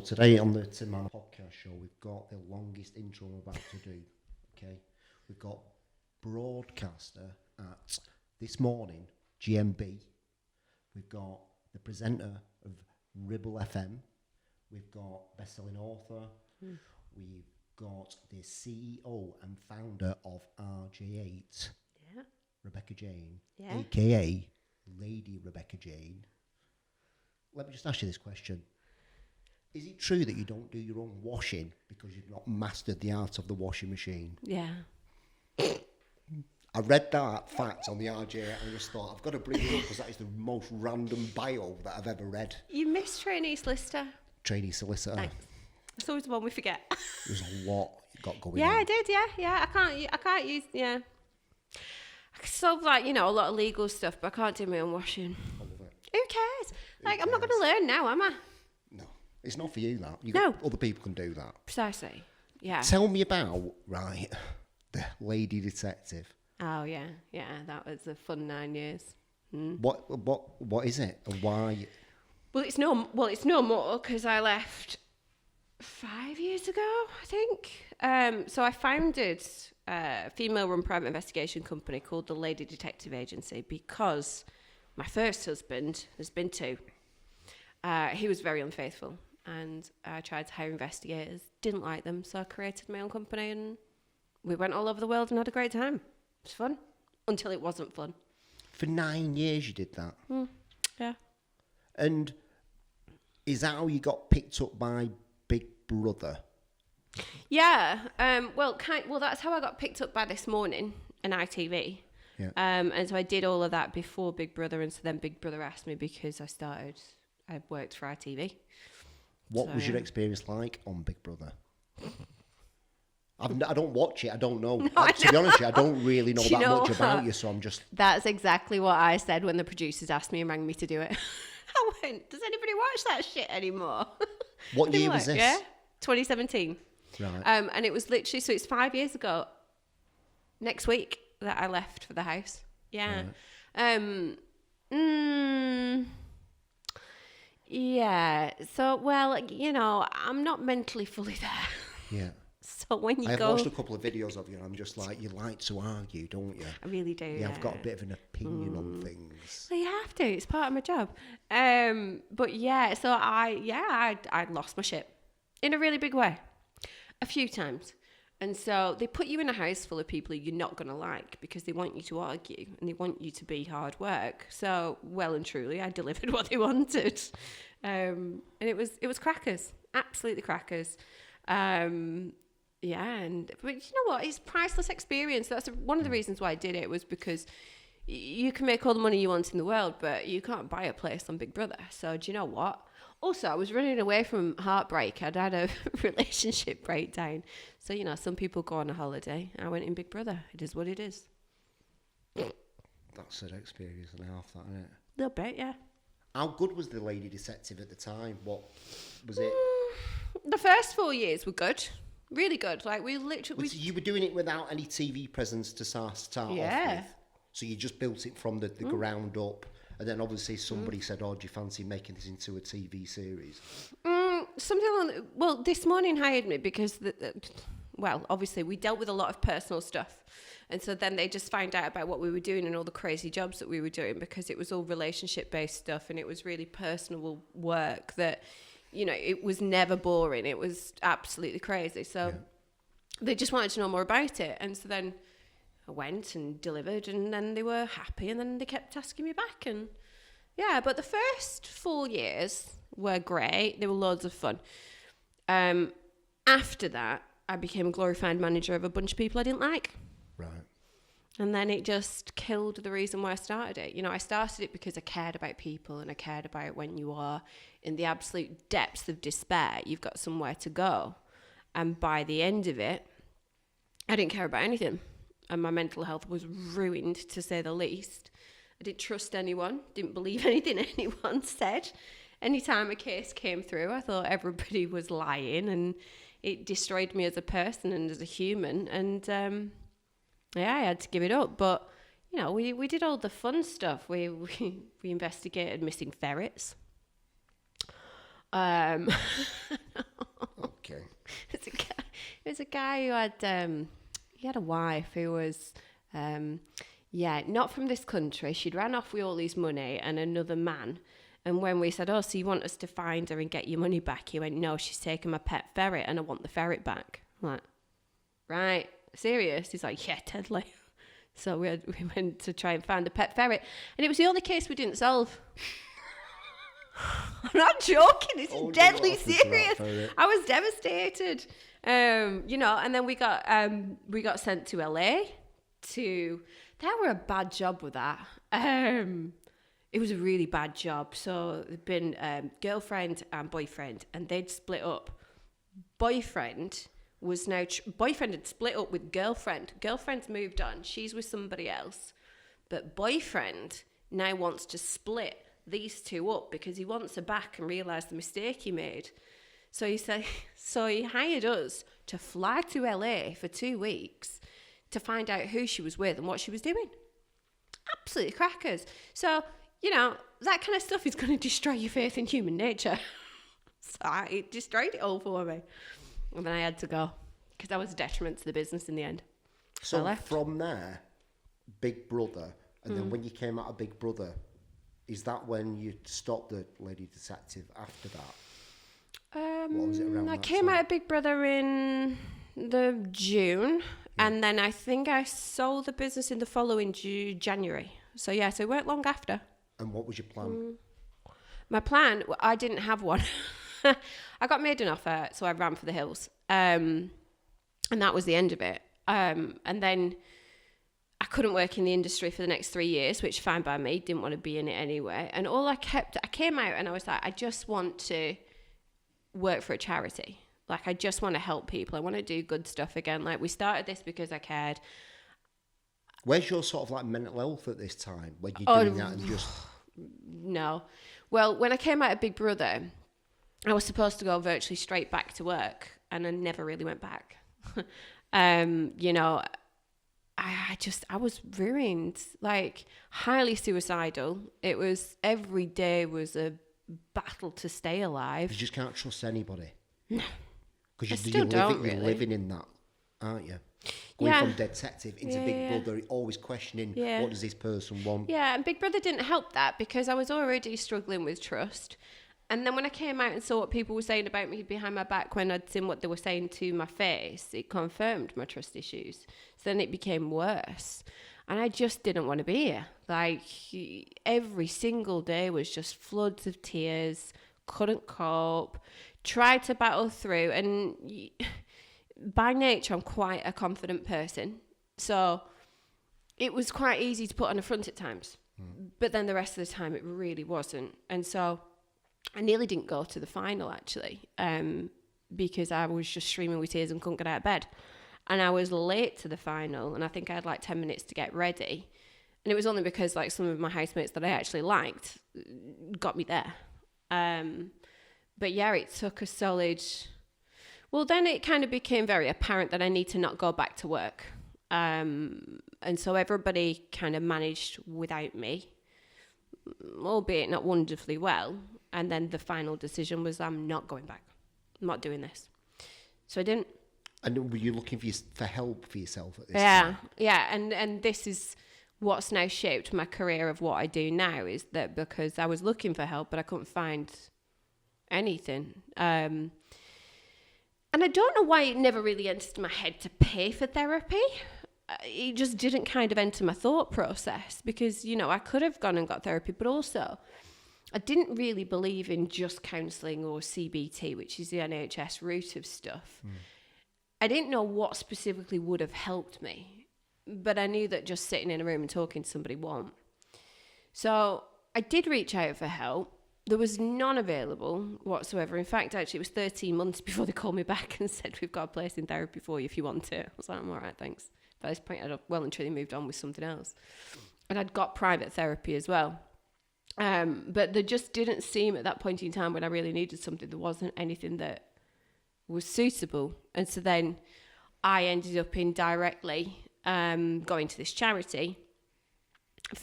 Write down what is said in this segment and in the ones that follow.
Today on the Tim Marner podcast show, we've got the longest intro I'm about to do. Okay, we've got broadcaster at This Morning, GMB. We've got the presenter of Ribble FM. We've got best-selling author. We've got the CEO and founder of RJ8, Rebecca Jane, aka Lady Rebecca Jane. Let me just ask you this question. Is it true that you don't do your own washing because you've not mastered the art of the washing machine? Yeah. I read that fact on the RJ and I just thought, I've got to bring it up because that is the most random bio that I've ever read. You missed trainee solicitor. Trainee solicitor. Thanks. That's always the one we forget. There's a lot you got going on. Yeah, I did, yeah. I can't use, I can solve, a lot of legal stuff, but I can't do my own washing. I love it. Who cares? I'm not going to learn now, am I? No, it's not for you, that. No. Other people can do that. Precisely, yeah. Tell me about, the lady detective. Oh, yeah, that was a fun 9 years. What is it and why? Well, it's no more because I left 5 years ago, I think. So I founded a female-run private investigation company called the Lady Detective Agency because my first husband, there's been two, he was very unfaithful and I tried to hire investigators, didn't like them, so I created my own company and we went all over the world and had a great time. It was fun until it wasn't fun. For 9 years you did that? Yeah. And is that how you got picked up by Big Brother? Yeah. Well, that's how I got picked up by This Morning and ITV. Yeah. And so I did all of that before Big Brother, and so then Big Brother asked me because I worked for ITV. What was your experience like on Big Brother? I don't watch it. I don't know. No, to be honest with you, I don't really know that much what? about you, so I'm just... That's exactly what I said when the producers asked me and rang me to do it. I went, does anybody watch that shit anymore? What year was this? Yeah, 2017. Right. And it was literally, so it's 5 years ago, next week, that I left for the house. Yeah. Right. Yeah. So, well, I'm not mentally fully there. Yeah. So when you I've go... watched a couple of videos of you and I'm just like, you like to argue, don't you? I really do, Yeah, I've got a bit of an opinion on things. Well, you have to. It's part of my job. But yeah, so I lost my shit in a really big way. A few times. And so they put you in a house full of people you're not going to like because they want you to argue and they want you to be hard work. So, well and truly, I delivered what they wanted. And it was crackers. Absolutely crackers. Yeah, but you know what? It's priceless experience. That's one of the reasons why I did it, was because you can make all the money you want in the world, but you can't buy a place on Big Brother. So do you know what? Also, I was running away from heartbreak. I'd had a relationship breakdown. So, some people go on a holiday. I went in Big Brother. It is what it is. That's an experience and a half, that, isn't it? A little bit, yeah. How good was the Lady Detective at the time? What was it? The first 4 years were good. Really good. Like, we literally... You were doing it without any TV presence to start off with? So you just built it from the ground up, and then obviously somebody said, do you fancy making this into a TV series? This Morning hired me because, obviously we dealt with a lot of personal stuff. And so then they just found out about what we were doing and all the crazy jobs that we were doing, because it was all relationship-based stuff and it was really personal work that... it was never boring. It was absolutely crazy. So they just wanted to know more about it. And so then I went and delivered, and then they were happy, and then they kept asking me back. And yeah, but the first 4 years were great. They were loads of fun. After that, I became a glorified manager of a bunch of people I didn't like. Right. And then it just killed the reason why I started it. I started it because I cared about people, and I cared about when you are in the absolute depths of despair, you've got somewhere to go. And by the end of it, I didn't care about anything. And my mental health was ruined, to say the least. I didn't trust anyone, didn't believe anything anyone said. Anytime a case came through, I thought everybody was lying, and it destroyed me as a person and as a human. And I had to give it up. But we did all the fun stuff. We investigated missing ferrets. Okay. There's a guy who had he had a wife who was not from this country. She'd ran off with all his money and another man. And when we said, oh, so you want us to find her and get your money back? He went, no, she's taken my pet ferret and I want the ferret back. I'm like, right, serious? He's like, yeah, deadly. So we went to try and find the pet ferret. And it was the only case we didn't solve. I'm not joking. This is deadly serious. I was devastated. And then we got sent to LA. They were a bad job with that. It was a really bad job. So there'd been girlfriend and boyfriend, and they'd split up. Boyfriend had split up with girlfriend. Girlfriend's moved on. She's with somebody else. But boyfriend now wants to split these two up because he wants her back and realise the mistake he made. So he hired us to fly to LA for 2 weeks to find out who she was with and what she was doing. Absolutely crackers. So, that kind of stuff is going to destroy your faith in human nature. So it destroyed it all for me. And then I had to go because I was a detriment to the business in the end. So I left. From there, Big Brother, and then when you came out of Big Brother, is that when you stopped the Lady Detective after that? What was it around I that came time? out of Big Brother in the June, and then I think I sold the business in the following January. So it weren't long after. And what was your plan? My plan, I didn't have one. I got made an offer, so I ran for the hills. And that was the end of it. And then I couldn't work in the industry for the next 3 years, which fine by me, didn't want to be in it anyway. And I came out and I was like, I just want to work for a charity. Like, I just want to help people. I want to do good stuff again. Like, we started this because I cared. Where's your sort of like mental health at this time when you're doing that and just... No. Well, when I came out of Big Brother, I was supposed to go virtually straight back to work, and I never really went back. I was ruined, like highly suicidal. It was, every day was a battle to stay alive. You just can't trust anybody. No. Because you're living in that, aren't you? Going from detective into Big Brother, always questioning, what does this person want? Yeah, and Big Brother didn't help that because I was already struggling with trust. And then when I came out and saw what people were saying about me behind my back when I'd seen what they were saying to my face, it confirmed my trust issues. So then it became worse. And I just didn't want to be here. Like, every single day was just floods of tears, couldn't cope, tried to battle through. And by nature, I'm quite a confident person. So it was quite easy to put on a front at times. But then the rest of the time, it really wasn't. And so I nearly didn't go to the final, actually, because I was just streaming with tears and couldn't get out of bed. And I was late to the final, and I think I had like 10 minutes to get ready. And it was only because like some of my housemates that I actually liked got me there. But it took a solid... Well, then it kind of became very apparent that I need to not go back to work. And so everybody kind of managed without me, albeit not wonderfully well. And then the final decision was, I'm not going back. I'm not doing this. So I didn't. And were you looking for help for yourself at this time? Yeah. And this is what's now shaped my career of what I do now, is that because I was looking for help, but I couldn't find anything. And I don't know why it never really entered my head to pay for therapy. It just didn't kind of enter my thought process because, I could have gone and got therapy, but also I didn't really believe in just counselling or CBT, which is the NHS route of stuff. I didn't know what specifically would have helped me, but I knew that just sitting in a room and talking to somebody won't. So I did reach out for help. There was none available whatsoever. In fact, actually, it was 13 months before they called me back and said, we've got a place in therapy for you if you want it. I was like, I'm all right, thanks. By this point, I'd well and truly moved on with something else. And I'd got private therapy as well. But there just didn't seem at that point in time when I really needed something, there wasn't anything that was suitable. And so then I ended up indirectly going to this charity.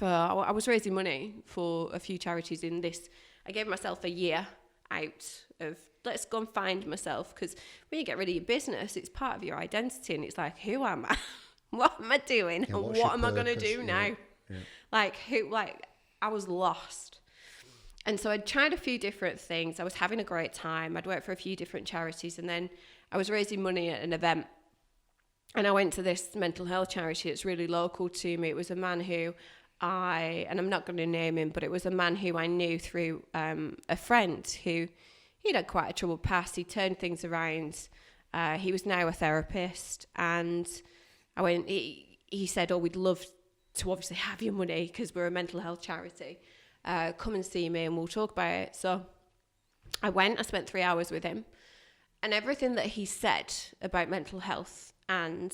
I was raising money for a few charities in this. I gave myself a year out of, let's go and find myself. Because when you get rid of your business, it's part of your identity, and it's like, who am I? What am I doing? Yeah, And what's what your am I going to purpose? do now? Yeah. Like, I was lost. And so I'd tried a few different things. I was having a great time. I'd worked for a few different charities, and then I was raising money at an event. And I went to this mental health charity that's really local to me. It was a man who and I'm not going to name him, but it was a man who I knew through a friend who, he'd had quite a troubled past. He turned things around. He was now a therapist. And I went, he said, oh, we'd love to obviously have your money because we're a mental health charity. Come and see me and we'll talk about it. So I went, I spent 3 hours with him, and everything that he said about mental health and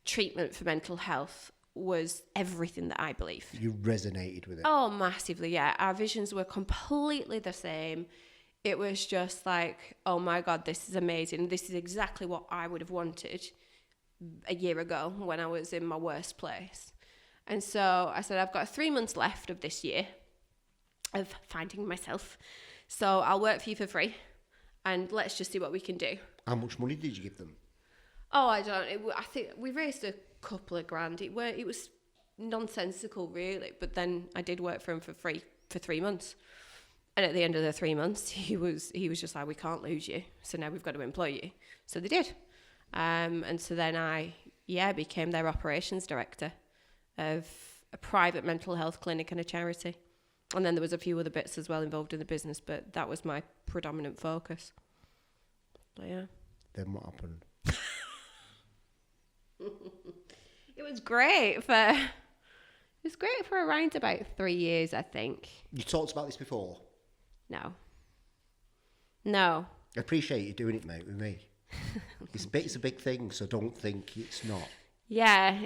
treatment for mental health was everything that I believe. You resonated with it. Oh, massively, yeah. Our visions were completely the same. It was just like, oh my God, this is amazing. This is exactly what I would have wanted a year ago when I was in my worst place. And so I said, I've got 3 months left of this year of finding myself. So I'll work for you for free and let's just see what we can do. How much money did you give them? Oh, I think we raised a couple of grand. It was nonsensical, really. But then I did work for him for free for 3 months. And at the end of the 3 months, he was just like, we can't lose you. So now we've got to employ you. So they did. And so then I became their operations director of a private mental health clinic and a charity. And then there was a few other bits as well involved in the business, but that was my predominant focus. But yeah. Then what happened? It was great for around about 3 years, I think. You talked about this before? No. I appreciate you doing it, mate, with me. It's a big thing, so don't think it's not. Yeah.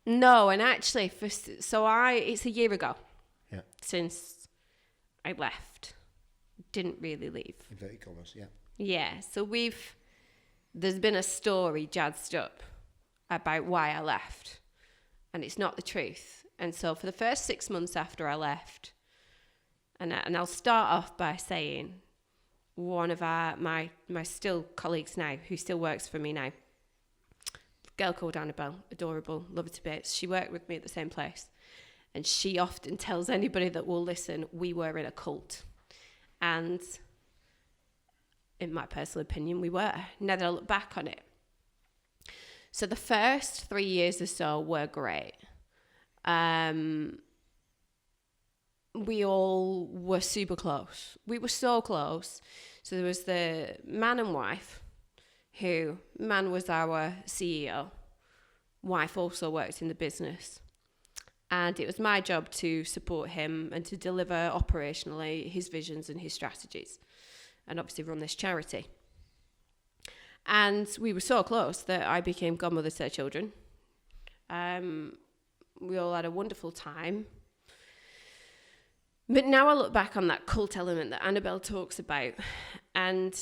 No, and actually, it's a year ago. Yeah. Since I left. Didn't really leave. Inverted commas, yeah. Yeah, so there's been a story jazzed up about why I left, and it's not the truth. And so for the first 6 months after I left, and I'll start off by saying one of my still colleagues now, who still works for me now, a girl called Annabelle, adorable, love her to bits. She worked with me at the same place, and she often tells anybody that will listen, we were in a cult. And in my personal opinion, we were. Now that I look back on it. So the first 3 years or so were great. We all were super close. We were so close. So there was the man and wife, man was our CEO. Wife also worked in the business. And it was my job to support him and to deliver operationally his visions and his strategies, and obviously run this charity. And we were so close that I became godmother to their children. We all had a wonderful time. But now I look back on that cult element that Annabelle talks about. And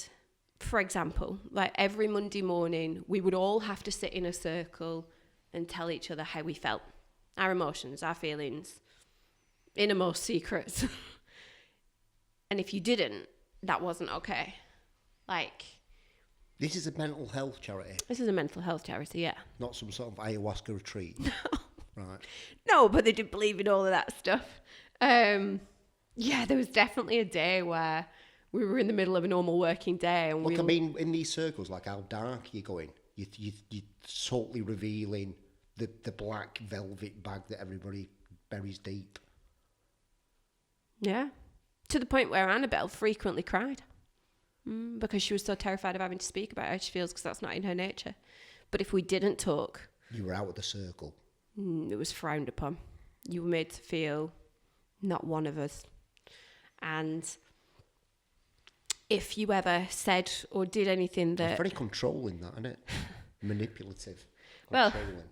for example, like every Monday morning, we would all have to sit in a circle and tell each other how we felt. Our emotions, our feelings, innermost secrets. And if you didn't, that wasn't okay. This is a mental health charity. This is a mental health charity, yeah. Not some sort of ayahuasca retreat. No. Right. No, but they did believe in all of that stuff. There was definitely a day where we were in the middle of a normal working day. And I mean, in these circles, like how dark you're going, you're totally revealing the black velvet bag that everybody buries deep. Yeah. To the point where Annabelle frequently cried because she was so terrified of having to speak about how she feels, because that's not in her nature. But if we didn't talk... You were out of the circle. It was frowned upon. You were made to feel not one of us. And if you ever said or did anything that... It's very controlling, that, isn't it? Manipulative. Controlling.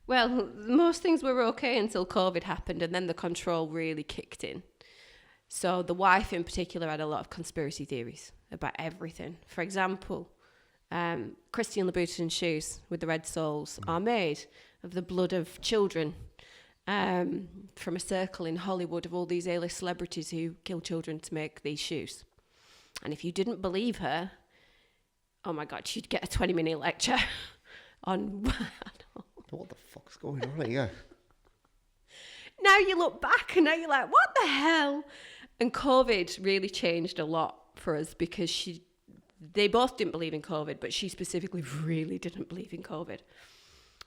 Well, most things were okay until COVID happened, and then the control really kicked in. So the wife in particular had a lot of conspiracy theories about everything. For example, Christian Louboutin shoes with the red soles are made of the blood of children from a circle in Hollywood of all these A-list celebrities who kill children to make these shoes. And if you didn't believe her, oh my God, she'd get a 20-minute lecture on... What the fuck's going on here? Now you look back and now you're like, what the hell? And COVID really changed a lot for us because they both didn't believe in COVID, but she specifically really didn't believe in COVID.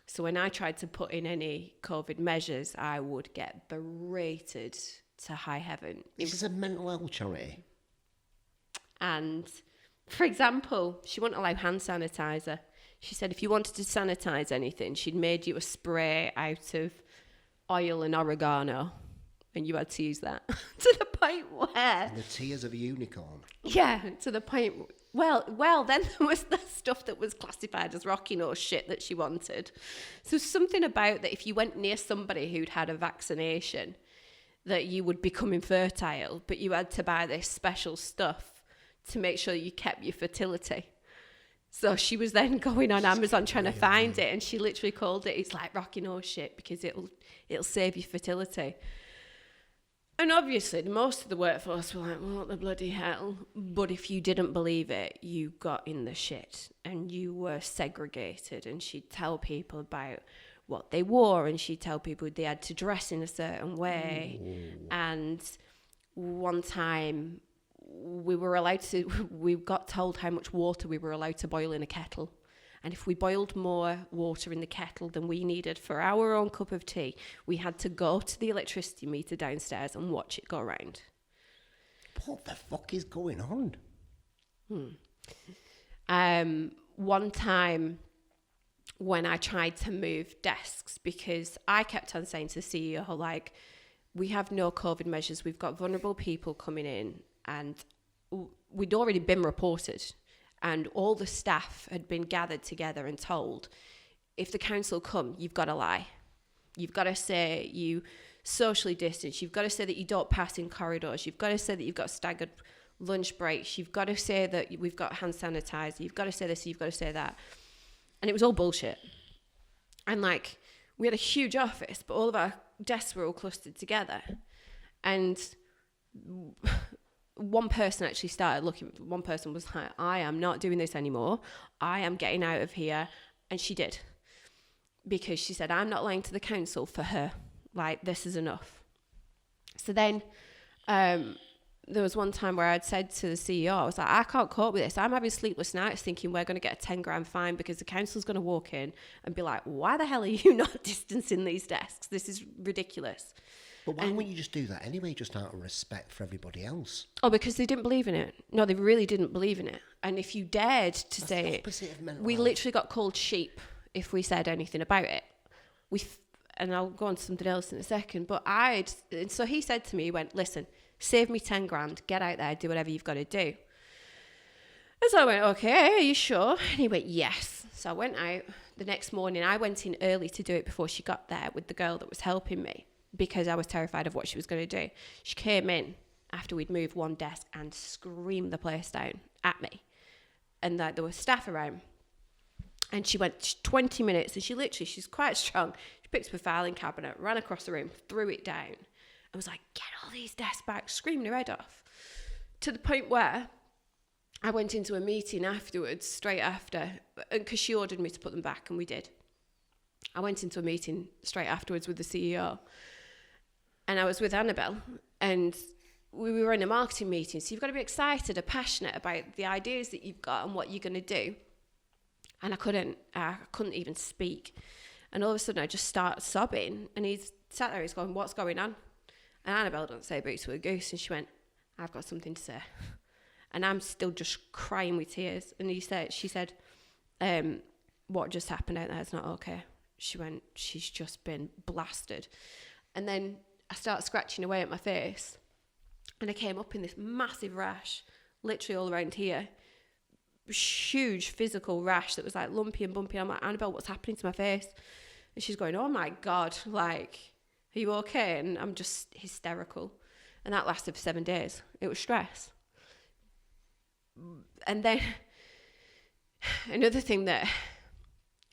So when I tried to put in any COVID measures, I would get berated to high heaven. This is a mental health charity. And, for example, she wouldn't allow hand sanitizer. She said if you wanted to sanitize anything, she'd made you a spray out of oil and oregano, and you had to use that to the point where... And the tears of a unicorn. Yeah, to the point... Well, then there was the stuff that was classified as Rocky Nose shit that she wanted. So something about that if you went near somebody who'd had a vaccination, that you would become infertile, but you had to buy this special stuff to make sure you kept your fertility. So she was then going on Amazon trying to find it, and she literally called it's like Rocky Nose shit because it'll save your fertility. And obviously, most of the workforce were like, what the bloody hell? But if you didn't believe it, you got in the shit and you were segregated. And she'd tell people about what they wore, and she'd tell people they had to dress in a certain way. Ooh. And one time we got told how much water we were allowed to boil in a kettle. And if we boiled more water in the kettle than we needed for our own cup of tea, we had to go to the electricity meter downstairs and watch it go round. What the fuck is going on? One time when I tried to move desks, because I kept on saying to the CEO, like, we have no COVID measures. We've got vulnerable people coming in, and we'd already been reported. And all the staff had been gathered together and told, if the council come, you've got to lie. You've got to say you socially distance. You've got to say that you don't pass in corridors. You've got to say that you've got staggered lunch breaks. You've got to say that we've got hand sanitizer. You've got to say this. You've got to say that. And it was all bullshit. And like, we had a huge office, but all of our desks were all clustered together. And one person actually started looking. One person was like, I am not doing this anymore. I am getting out of here. And she did. Because she said, I'm not lying to the council for her. Like, this is enough. So then there was one time where I'd said to the CEO, I was like, I can't cope with this. I'm having sleepless nights thinking we're going to get a 10 grand fine because the council's going to walk in and be like, why the hell are you not distancing these desks? This is ridiculous. But why wouldn't you just do that anyway, just out of respect for everybody else? Oh, because they didn't believe in it. No, they really didn't believe in it. And if you dared to say it, we literally got called sheep if we said anything about it. And I'll go on to something else in a second. But so he said to me, he went, listen, save me 10 grand, get out there, do whatever you've got to do. And so I went, okay, are you sure? And he went, yes. So I went out the next morning. I went in early to do it before she got there with the girl that was helping me, because I was terrified of what she was going to do. She came in after we'd moved one desk and screamed the place down at me. And there were staff around. And she went 20 minutes, and she's quite strong. She picked up a filing cabinet, ran across the room, threw it down. I was like, get all these desks back, screaming her head off. To the point where I went into a meeting afterwards, straight after, because she ordered me to put them back, and we did. I went into a meeting straight afterwards with the CEO. And I was with Annabelle, and we were in a marketing meeting. So you've got to be excited and passionate about the ideas that you've got and what you're going to do. And I couldn't even speak. And all of a sudden I just started sobbing. And he's sat there, he's going, what's going on? And Annabelle don't say boots to a goose. And she went, I've got something to say. And I'm still just crying with tears. And she said, what just happened out there is not okay. She went, she's just been blasted. And then I started scratching away at my face, and I came up in this massive rash, literally all around here. Huge physical rash that was like lumpy and bumpy. I'm like, Annabelle, what's happening to my face? And she's going, oh my God, like, are you okay? And I'm just hysterical. And that lasted for 7 days. It was stress. And then another thing that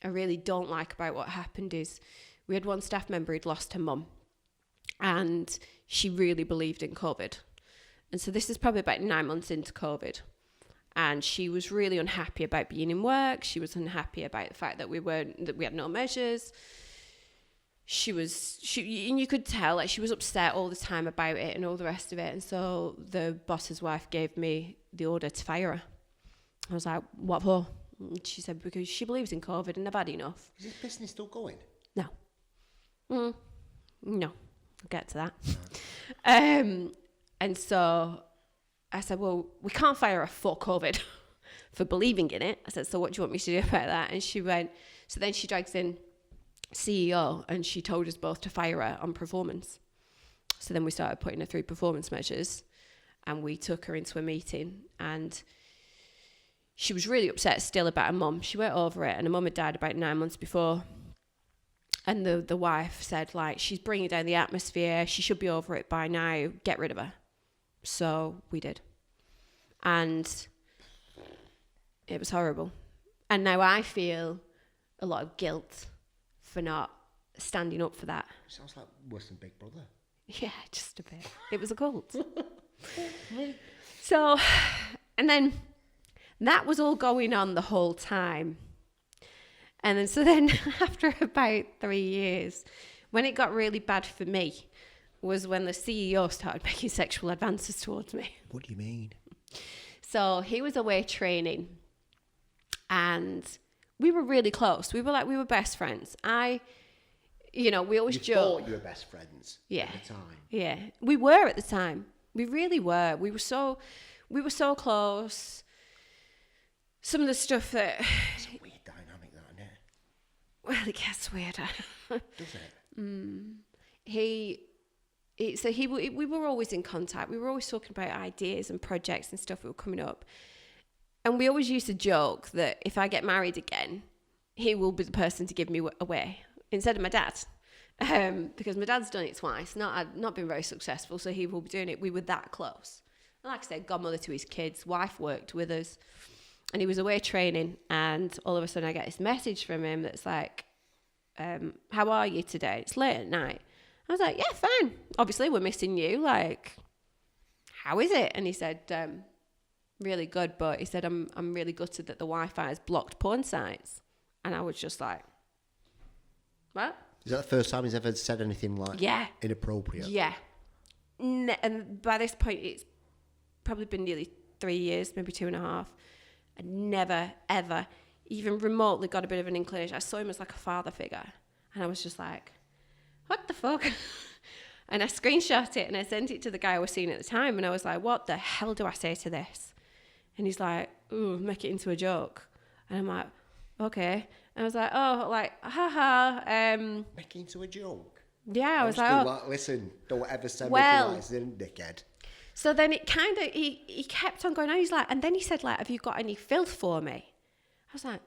I really don't like about what happened is we had one staff member who'd lost her mum and she really believed in COVID. And so this is probably about 9 months into COVID. And she was really unhappy about being in work. She was unhappy about the fact that we had no measures. And you could tell, like, she was upset all the time about it and all the rest of it. And so the boss's wife gave me the order to fire her. I was like, what for? And she said, because she believes in COVID and I've had enough. Is this business still going? No. No. I'll get to that. No. And so I said, well, we can't fire her for COVID, for believing in it. I said, so what do you want me to do about that? And she went, so then she drags in CEO and she told us both to fire her on performance. So then we started putting her through performance measures and we took her into a meeting, and she was really upset still about her mum. She went over it, and her mum had died about 9 months before. And the wife said, like, she's bringing down the atmosphere. She should be over it by now. Get rid of her. So we did. And it was horrible. And now I feel a lot of guilt for not standing up for that. Sounds like worse than Big Brother. Yeah, just a bit. It was a cult. So, and then that was all going on the whole time. And then, so then after about 3 years, when it got really bad for me, was when the CEO started making sexual advances towards me. What do you mean? So he was away training and we were really close. We were best friends. We always joke. You thought you were best friends at the time. Yeah, we were at the time. We really were. We were so close. Some of the stuff that... It's a weird dynamic, that, isn't it? Well, it gets weirder. Does it? We were always in contact. We were always talking about ideas and projects and stuff that were coming up. And we always used to joke that if I get married again, he will be the person to give me away instead of my dad. Because my dad's done it twice, not been very successful, so he will be doing it. We were that close. And like I said, godmother to his kids, wife worked with us. And he was away training, and all of a sudden I get this message from him that's like, how are you today? It's late at night. I was like, yeah, fine. Obviously, we're missing you. Like, how is it? And he said, really good. But he said, I'm really gutted that the Wi-Fi has blocked porn sites. And I was just like, what? Is that the first time he's ever said anything like inappropriate? Yeah. And by this point, it's probably been nearly 3 years, maybe 2.5. I never, ever even remotely got a bit of an inclination. I saw him as like a father figure. And I was just like, what the fuck? And I screenshot it and I sent it to the guy I was seeing at the time. And I was like, what the hell do I say to this? And he's like, ooh, make it into a joke. And I'm like, okay. And I was like, oh, like, haha. Make it into a joke? Yeah, I was like, like, listen, don't ever send me lies, dickhead. So then it kind of, he kept on going on. He's like, and then he said, like, have you got any filth for me? I was like,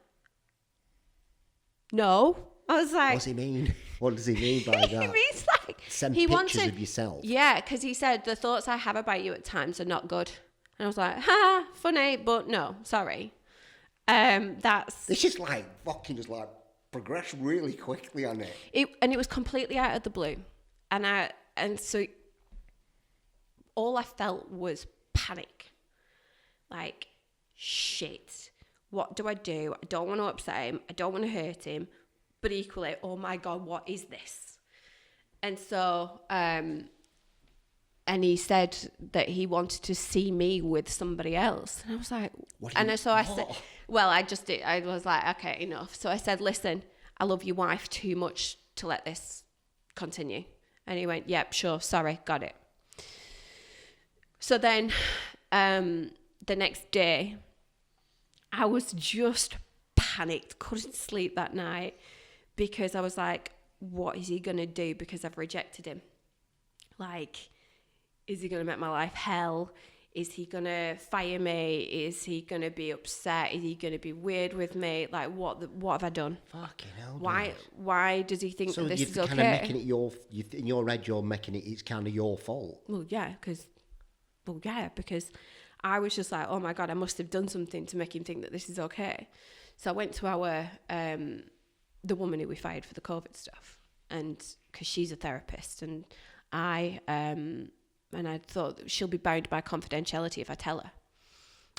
no. I was like... What does he mean? What does he mean by that? He means like... Send pictures of yourself? Yeah, because he said, the thoughts I have about you at times are not good. And I was like, ha, funny, but no, sorry. That's... It's just like, fucking just like, progress really quickly on it. And it was completely out of the blue. And so... all I felt was panic. Like, shit, what do? I don't want to upset him. I don't want to hurt him. But equally, oh my God, what is this? And so, and he said that he wanted to see me with somebody else. And I was like, I said, well, I was like, okay, enough. So I said, listen, I love your wife too much to let this continue. And he went, yep, sure, sorry, got it. So then the next day, I was just panicked, couldn't sleep that night because I was like, what is he going to do because I've rejected him? Like, is he going to make my life hell? Is he going to fire me? Is he going to be upset? Is he going to be weird with me? Like, what have I done? Fucking hell. Why does he think that this is okay? So you're kind of making it in your head, you're making it, it's kind of your fault. Well, yeah, because I was just like, oh my God, I must have done something to make him think that this is okay. So I went to our, the woman who we fired for the COVID stuff, and because she's a therapist, and and I thought she'll be bound by confidentiality if I tell her.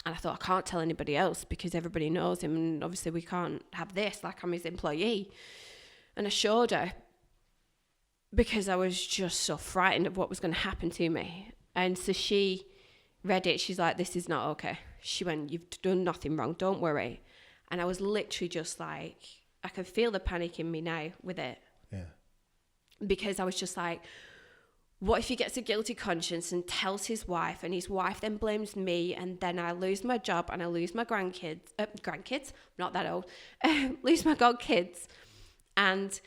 And I thought, I can't tell anybody else because everybody knows him, and obviously we can't have this, like I'm his employee. And I showed her because I was just so frightened of what was going to happen to me. And so she read it. She's like, this is not okay. She went, you've done nothing wrong, don't worry. And I was literally just like, I can feel the panic in me now with it. Yeah. Because I was just like, what if he gets a guilty conscience and tells his wife, and his wife then blames me, and then I lose my job and I lose my grandkids, not that old, lose my godkids, and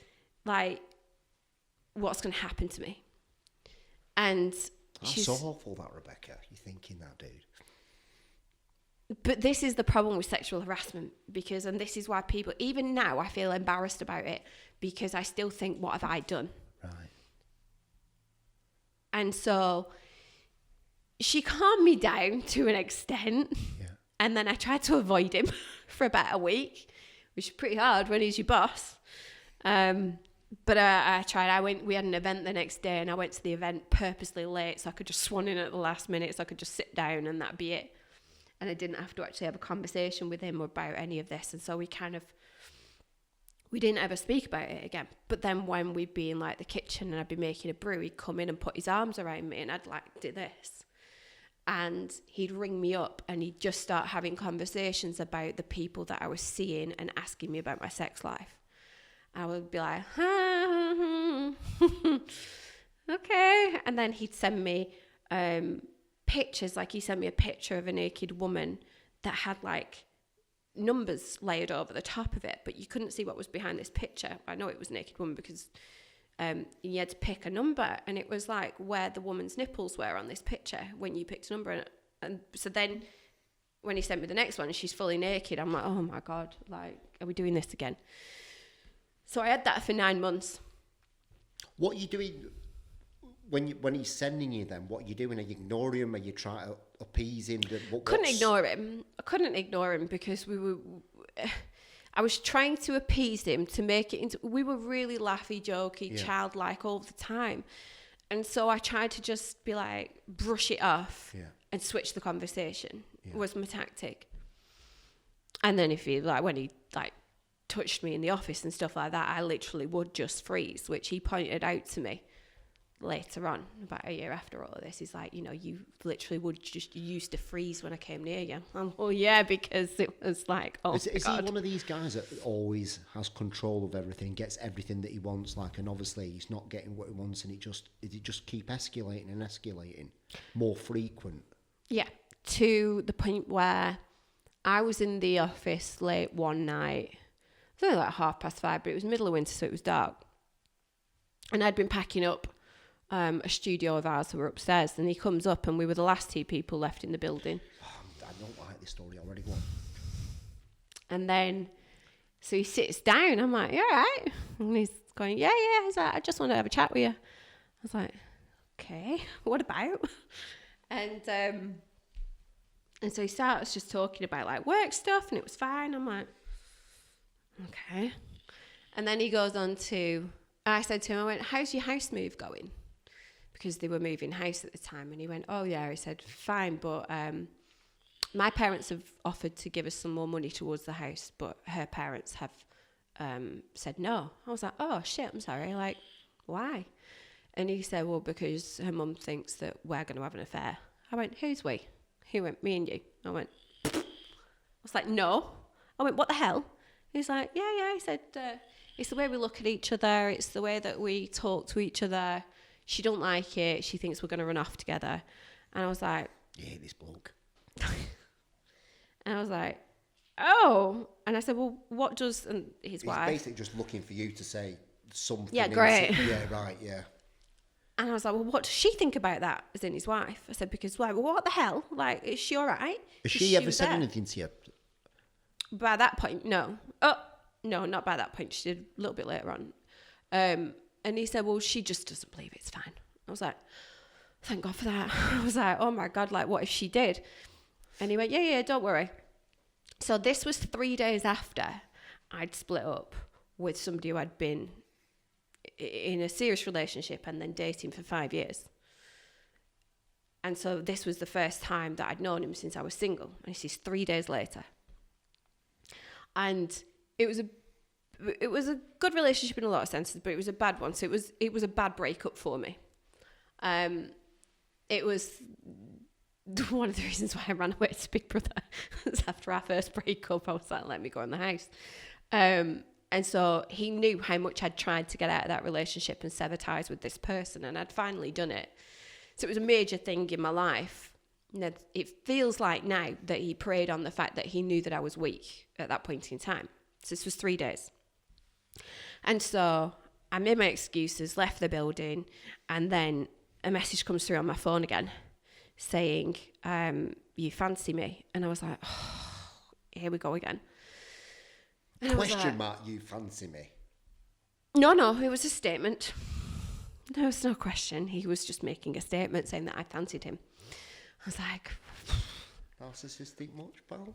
like, what's going to happen to me? And that's so awful, that, Rebecca. You're thinking that, dude. But this is the problem with sexual harassment, and this is why people, even now, I feel embarrassed about it, because I still think, what have I done? Right. And so she calmed me down to an extent. Yeah. And then I tried to avoid him for about a week, which is pretty hard when he's your boss. But I tried. We had an event the next day, and I went to the event purposely late so I could just swan in at the last minute, so I could just sit down and that'd be it. And I didn't have to actually have a conversation with him about any of this. And so we didn't ever speak about it again. But then when we'd be in like the kitchen and I'd be making a brew, he'd come in and put his arms around me, and I'd like do this. And he'd ring me up and he'd just start having conversations about the people that I was seeing and asking me about my sex life. I would be like, okay. And then he'd send me pictures. Like he sent me a picture of a naked woman that had like numbers layered over the top of it, but you couldn't see what was behind this picture. I know it was a naked woman because you had to pick a number, and it was like where the woman's nipples were on this picture when you picked a number. And so then when he sent me the next one, she's fully naked. I'm like, oh my God, like, are we doing this again? So I had that for 9 months. What are you doing when he's sending you then? What are you doing? Are you ignoring him? Are you trying to appease him? Couldn't ignore him. I couldn't ignore him because I was trying to appease him to make it into, we were really laughy, jokey, childlike all the time. And so I tried to just be like, brush it off and switch the conversation was my tactic. And then when he like touched me in the office and stuff like that, I literally would just freeze, which he pointed out to me later on, about a year after all of this. He's like, you literally used to freeze when I came near you. Oh yeah, because it was like, oh is God. He one of these guys that always has control of everything, gets everything that he wants, like, and obviously he's not getting what he wants, and it just keep escalating and escalating, more frequent? Yeah, to the point where I was in the office late one night. It was only like 5:30, but it was middle of winter, so it was dark. And I'd been packing up a studio of ours, so we're upstairs, and he comes up, and we were the last 2 people left in the building. I don't like this story already. Go on. And then, so he sits down. I'm like, you all right? And he's going, yeah. He's like, I just want to have a chat with you. I was like, okay, what about? And so he starts just talking about like work stuff, and it was fine. I'm like, okay. And then he goes on to, I said to him, I went, how's your house move going? Because they were moving house at the time. And he went, oh yeah. He said, fine, but my parents have offered to give us some more money towards the house, but her parents have said no. I was like, oh shit, I'm sorry. Like, why? And he said, well, because her mum thinks that we're going to have an affair. I went, who's we? He went, me and you. I went, I was like, no. I went, what the hell? He's like, yeah. He said, it's the way we look at each other. It's the way that we talk to each other. She don't like it. She thinks we're going to run off together. And I was like... Yeah, this bloke. And I was like, oh. And I said, well, what does... And his wife... He's basically just looking for you to say something. Yeah, great. Yeah, right, yeah. And I was like, well, what does she think about that, as in his wife? I said, because, like, well, what the hell? Like, is she all right? Has she ever said anything to you? By that point, no. Oh, no, not by that point. She did a little bit later on. And he said, well, she just doesn't believe it's fine. I was like, thank God for that. I was like, oh my God, like, what if she did? And he went, yeah, don't worry. So this was 3 days after I'd split up with somebody who I'd been in a serious relationship and then dating for 5 years. And so this was the first time that I'd known him since I was single. And this is 3 days later. And it was a good relationship in a lot of senses, but it was a bad one. So it was a bad breakup for me. It was one of the reasons why I ran away to Big Brother. After our first breakup, I was like, let me go in the house. And so he knew how much I'd tried to get out of that relationship and sever ties with this person, and I'd finally done it. So it was a major thing in my life. Now, it feels like now that he preyed on the fact that he knew that I was weak at that point in time. So this was 3 days. And so I made my excuses, left the building, and then a message comes through on my phone again saying, you fancy me? And I was like, oh, here we go again. And Question mark, you fancy me? No, it was a statement. No, it's no question. He was just making a statement saying that I fancied him. I was like... Narcissistic much, pal?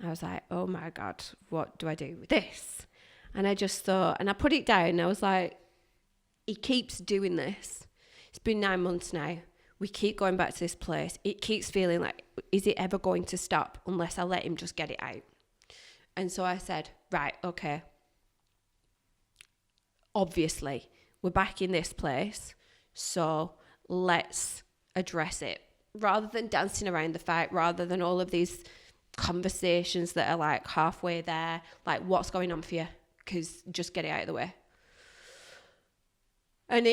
I was like, oh my God, what do I do with this? And I just thought, and I put it down, and I was like, he keeps doing this. It's been 9 months now. We keep going back to this place. It keeps feeling like, is it ever going to stop unless I let him just get it out? And so I said, right, okay. Obviously, we're back in this place, so let's address it. Rather than dancing around the fight, rather than all of these conversations that are like halfway there, like, what's going on for you? Because just get it out of the way. And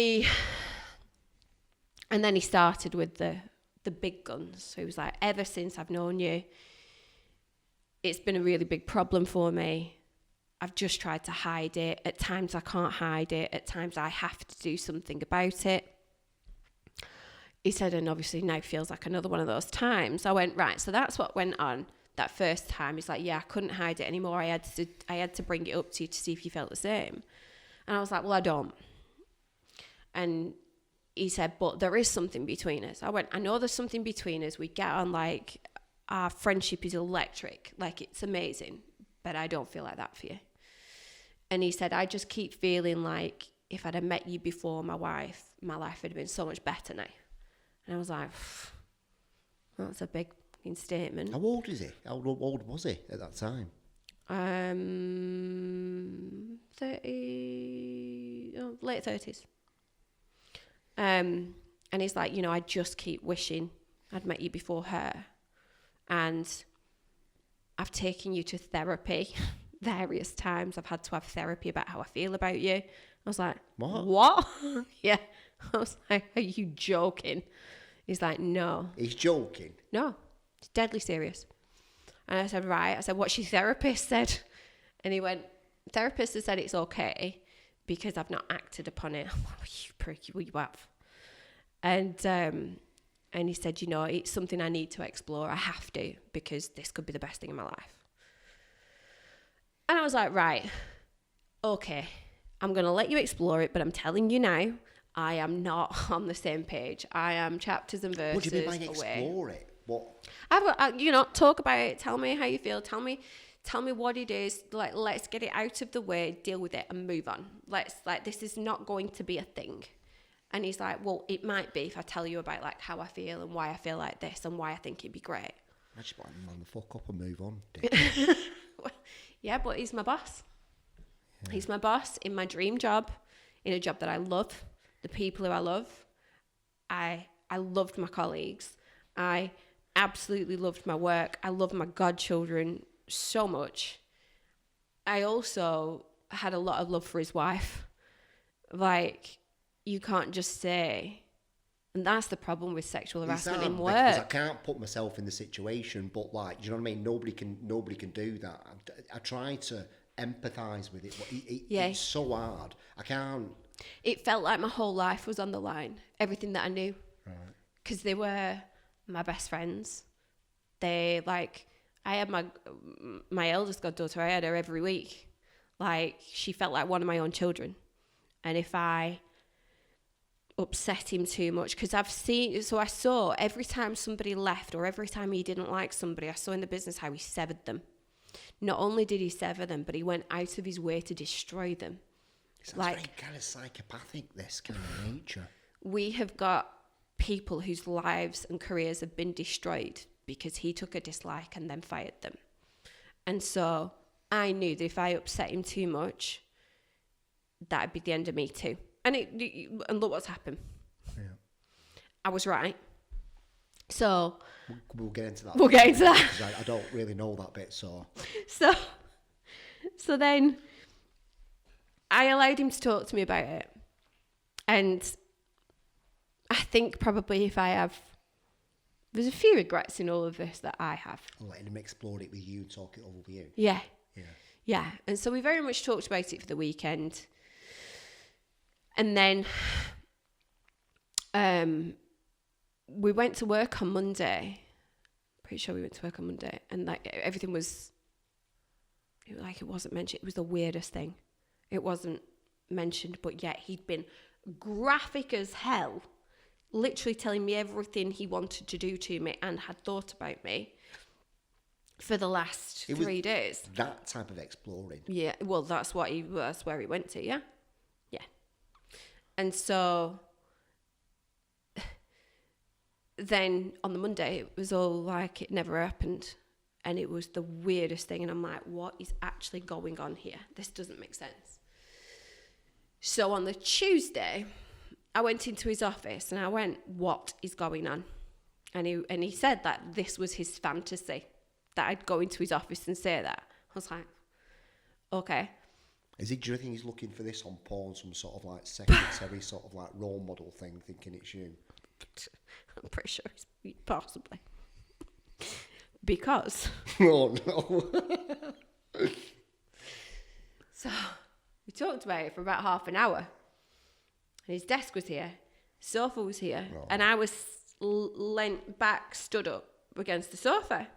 then he started with the big guns. So he was like, ever since I've known you, it's been a really big problem for me. I've just tried to hide it. At times I can't hide it. At times I have to do something about it. He said, and obviously now feels like another one of those times. I went, right, so that's what went on that first time. He's like, yeah, I couldn't hide it anymore. I had to bring it up to you to see if you felt the same. And I was like, well, I don't. And he said, but there is something between us. I went, I know there's something between us. We get on, like, our friendship is electric. Like, it's amazing. But I don't feel like that for you. And he said, I just keep feeling like if I'd have met you before my life would have been so much better now. And I was like, that's a big statement. How old is he? How old was he at that time? 30, late 30s. And he's like, I just keep wishing I'd met you before her. And I've taken you to therapy various times. I've had to have therapy about how I feel about you. I was like, what? Yeah. I was like, are you joking? He's like, no. He's joking? No. It's deadly serious. And I said, right. I said, what's your therapist said? And he went, therapist has said it's okay because I've not acted upon it. You prick, you have. And he said, it's something I need to explore. I have to, because this could be the best thing in my life. And I was like, right, okay, I'm going to let you explore it, but I'm telling you now, I am not on the same page. I am chapters and verses away. What do you mean by explore it? What? Talk about it. Tell me how you feel. Tell me what it is. Like, let's get it out of the way, deal with it, and move on. This is not going to be a thing. And he's like, well, it might be if I tell you about, like, how I feel and why I feel like this and why I think it'd be great. I just want to man the fuck up and move on. Yeah, but he's my boss. Yeah. He's my boss in my dream job, in a job that I love, the people who I love. I loved my colleagues. I absolutely loved my work. I love my godchildren so much. I also had a lot of love for his wife. Like, you can't just say, and that's the problem with sexual harassment in work. Because I can't put myself in the situation, but, like, do you know what I mean? Nobody can do that. I try to empathise with it, but it's so hard. I can't. It felt like my whole life was on the line. Everything that I knew. Right. Because they were my best friends. I had my eldest goddaughter, I had her every week. Like, she felt like one of my own children. And if I upset him too much, because I saw every time somebody left or every time he didn't like somebody, I saw in the business how he severed them. Not only did he sever them, but he went out of his way to destroy them. Sounds very kind of psychopathic, this kind of nature. We have got people whose lives and careers have been destroyed because he took a dislike and then fired them. And so I knew that if I upset him too much, that'd be the end of me too. And look what's happened. Yeah. I was right. So we'll get into that. We'll get into that. I don't really know that bit, so. So then I allowed him to talk to me about it. And I think probably there's a few regrets in all of this that I have. Letting him explore it with you and talk it over with you. Yeah. Yeah. Yeah. And so we very much talked about it for the weekend. And then we went to work on Monday. Pretty sure we went to work on Monday. And like everything was like it wasn't mentioned. It was the weirdest thing. It wasn't mentioned, but yet he'd been graphic as hell, literally telling me everything he wanted to do to me and had thought about me for the last 3 days. That type of exploring. Yeah, well, that's where he went to, yeah? Yeah. And so then on the Monday, it was all like it never happened. And it was the weirdest thing. And I'm like, what is actually going on here? This doesn't make sense. So on the Tuesday, I went into his office and I went, what is going on? And he said that this was his fantasy, that I'd go into his office and say that. I was like, okay. Do you think he's looking for this on porn, some sort of like secretary sort of like role model thing, thinking it's you? I'm pretty sure it's possibly. Because. Oh, no. So we talked about it for about half an hour. And his desk was here, sofa was here, and I was leant back, stood up against the sofa.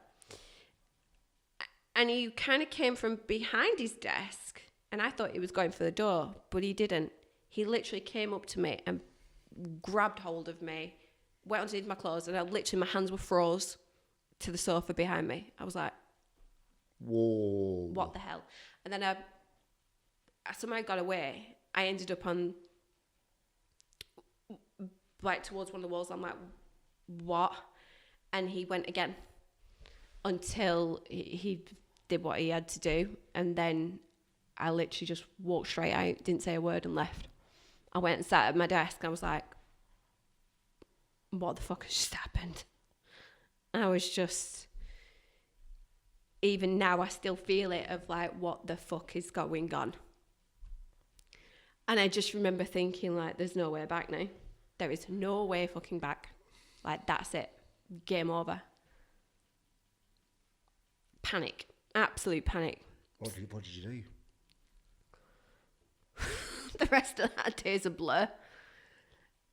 And he kind of came from behind his desk, and I thought he was going for the door, but he didn't. He literally came up to me and grabbed hold of me, went underneath my clothes, and my hands were froze to the sofa behind me. I was like, whoa. What the hell? And then I somehow got away. I ended up on, like, towards one of the walls. I'm like, what? And he went again until he did what he had to do. And then I literally just walked straight out, didn't say a word, and left. I went and sat at my desk and I was like, what the fuck has just happened? I was just, even now I still feel it of like, what the fuck is going on? And I just remember thinking like, there's no way back now. There is no way fucking back. Like, that's it. Game over. Panic. Absolute panic. What did you do? The rest of that day is a blur.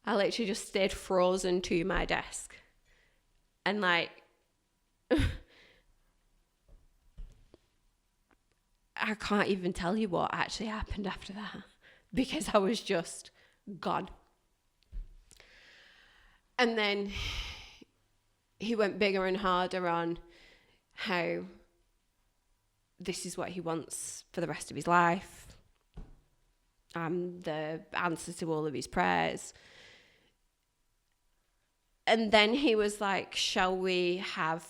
I literally just stayed frozen to my desk. And like, I can't even tell you what actually happened after that, because I was just gone. And then he went bigger and harder on how this is what he wants for the rest of his life. I'm the answer to all of his prayers. And then he was like, shall we have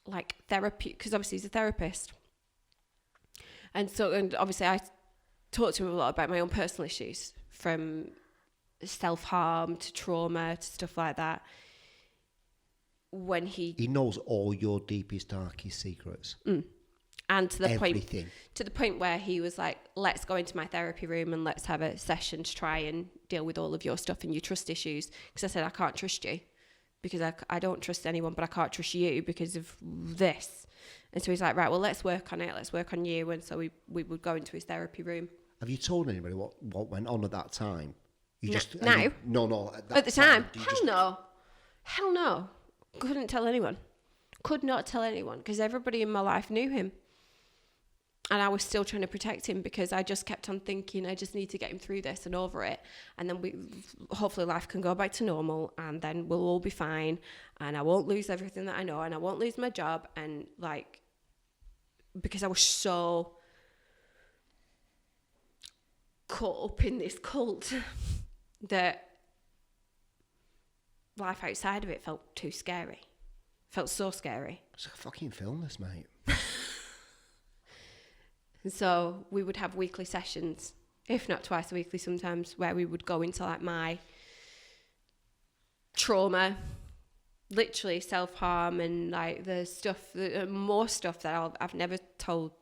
like therapy? Because obviously he's a therapist. And obviously I talked to him a lot about my own personal issues, from self-harm to trauma to stuff like that. When he knows all your deepest, darkest secrets. And to the everything. To the point where he was like, let's go into my therapy room and let's have a session to try and deal with all of your stuff and your trust issues. Because I said, I can't trust you because I don't trust anyone, but I can't trust you because of this. And so he's like, right, well, let's work on it. Let's work on you. And so we would go into his therapy room. Have you told anybody what went on at that time? No. No. At the time? Hell no. Couldn't tell anyone. Could not tell anyone, because everybody in my life knew him. And I was still trying to protect him because I just kept on thinking, I just need to get him through this and over it. And then hopefully life can go back to normal and then we'll all be fine. And I won't lose everything that I know and I won't lose my job. And like, because I was so caught up in this cult that life outside of it felt too scary. Felt so scary. It's a fucking film, this, mate. And so we would have weekly sessions, if not twice a weekly sometimes, where we would go into like my trauma, literally self-harm, and like the stuff, more stuff that I've never told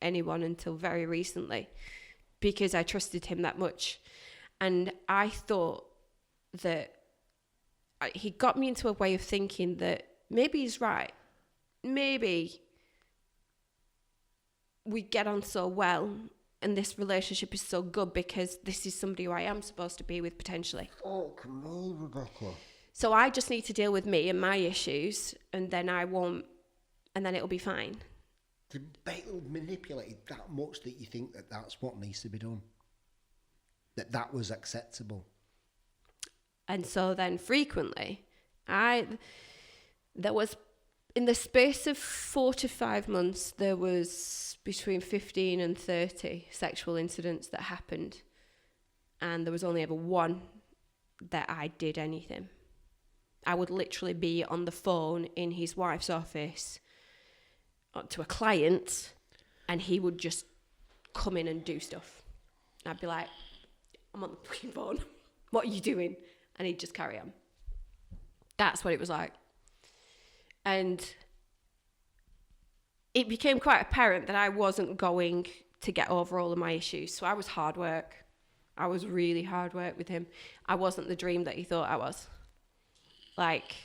anyone until very recently, because I trusted him that much. And I thought that he got me into a way of thinking that maybe he's right. Maybe we get on so well and this relationship is so good because this is somebody who I am supposed to be with potentially. Oh, come on, Rebecca. So I just need to deal with me and my issues, and then it'll be fine. Did Bale manipulate it that much that you think that that's what needs to be done? That was acceptable? And so then frequently, there was, in the space of 4 to 5 months, there was between 15 and 30 sexual incidents that happened. And there was only ever one that I did anything. I would literally be on the phone in his wife's office to a client, and he would just come in and do stuff. I'd be like, I'm on the fucking phone. What are you doing? And he'd just carry on. That's what it was like. And it became quite apparent that I wasn't going to get over all of my issues. So I was hard work. I was really hard work with him. I wasn't the dream that he thought I was. Like,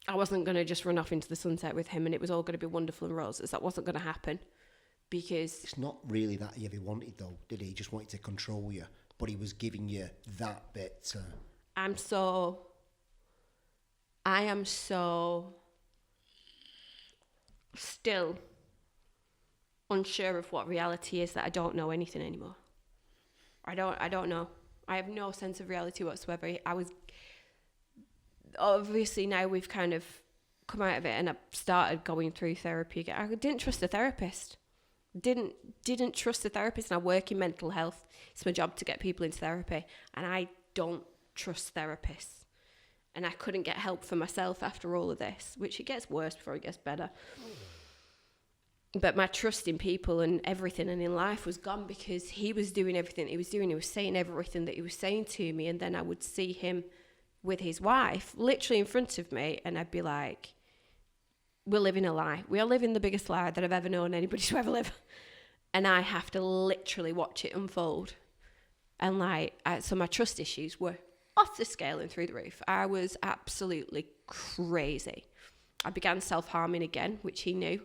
I wasn't going to just run off into the sunset with him and it was all going to be wonderful and roses. That wasn't going to happen, because... It's not really that he ever wanted, though, did he? He just wanted to control you, but he was giving you that bit. I am so still unsure of what reality is, that I don't know anything anymore. I don't know. I have no sense of reality whatsoever. Obviously now we've kind of come out of it and I've started going through therapy again. I didn't trust the therapist. Didn't trust the therapist, and I work in mental health. It's my job to get people into therapy, and I don't trust therapists. And I couldn't get help for myself after all of this, which it gets worse before it gets better. But my trust in people and everything and in life was gone, because he was doing everything he was doing. He was saying everything that he was saying to me, and then I would see him with his wife literally in front of me, and I'd be like, we're living a lie. We are living the biggest lie that I've ever known anybody to ever live. And I have to literally watch it unfold. And so my trust issues were off the scale and through the roof. I was absolutely crazy. I began self-harming again, which he knew.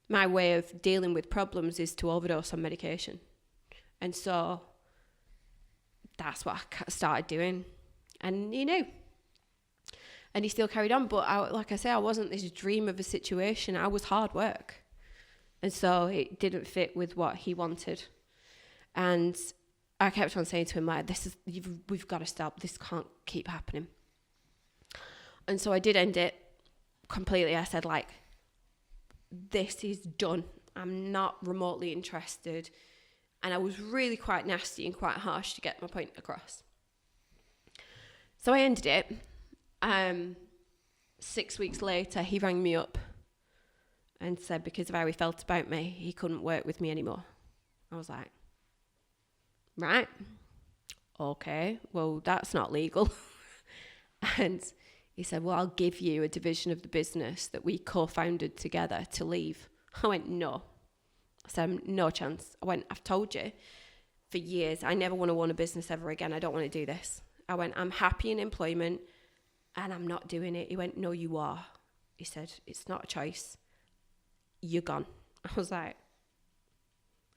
My way of dealing with problems is to overdose on medication. And so that's what I started doing. And he knew. And he still carried on. But like I say, I wasn't this dream of a situation. I was hard work. And so it didn't fit with what he wanted. And I kept on saying to him, like, we've got to stop. This can't keep happening. And so I did end it completely. I said, like, this is done. I'm not remotely interested. And I was really quite nasty and quite harsh to get my point across. So I ended it. 6 weeks later, he rang me up and said because of how he felt about me, he couldn't work with me anymore. I was like, right, okay, well, that's not legal. And he said, well, I'll give you a division of the business that we co-founded together to leave. I went, no. I said, no chance. I went, I've told you for years, I never want to own a business ever again. I don't want to do this. I went, I'm happy in employment and I'm not doing it. He went, no, you are. He said, it's not a choice. You're gone. I was like,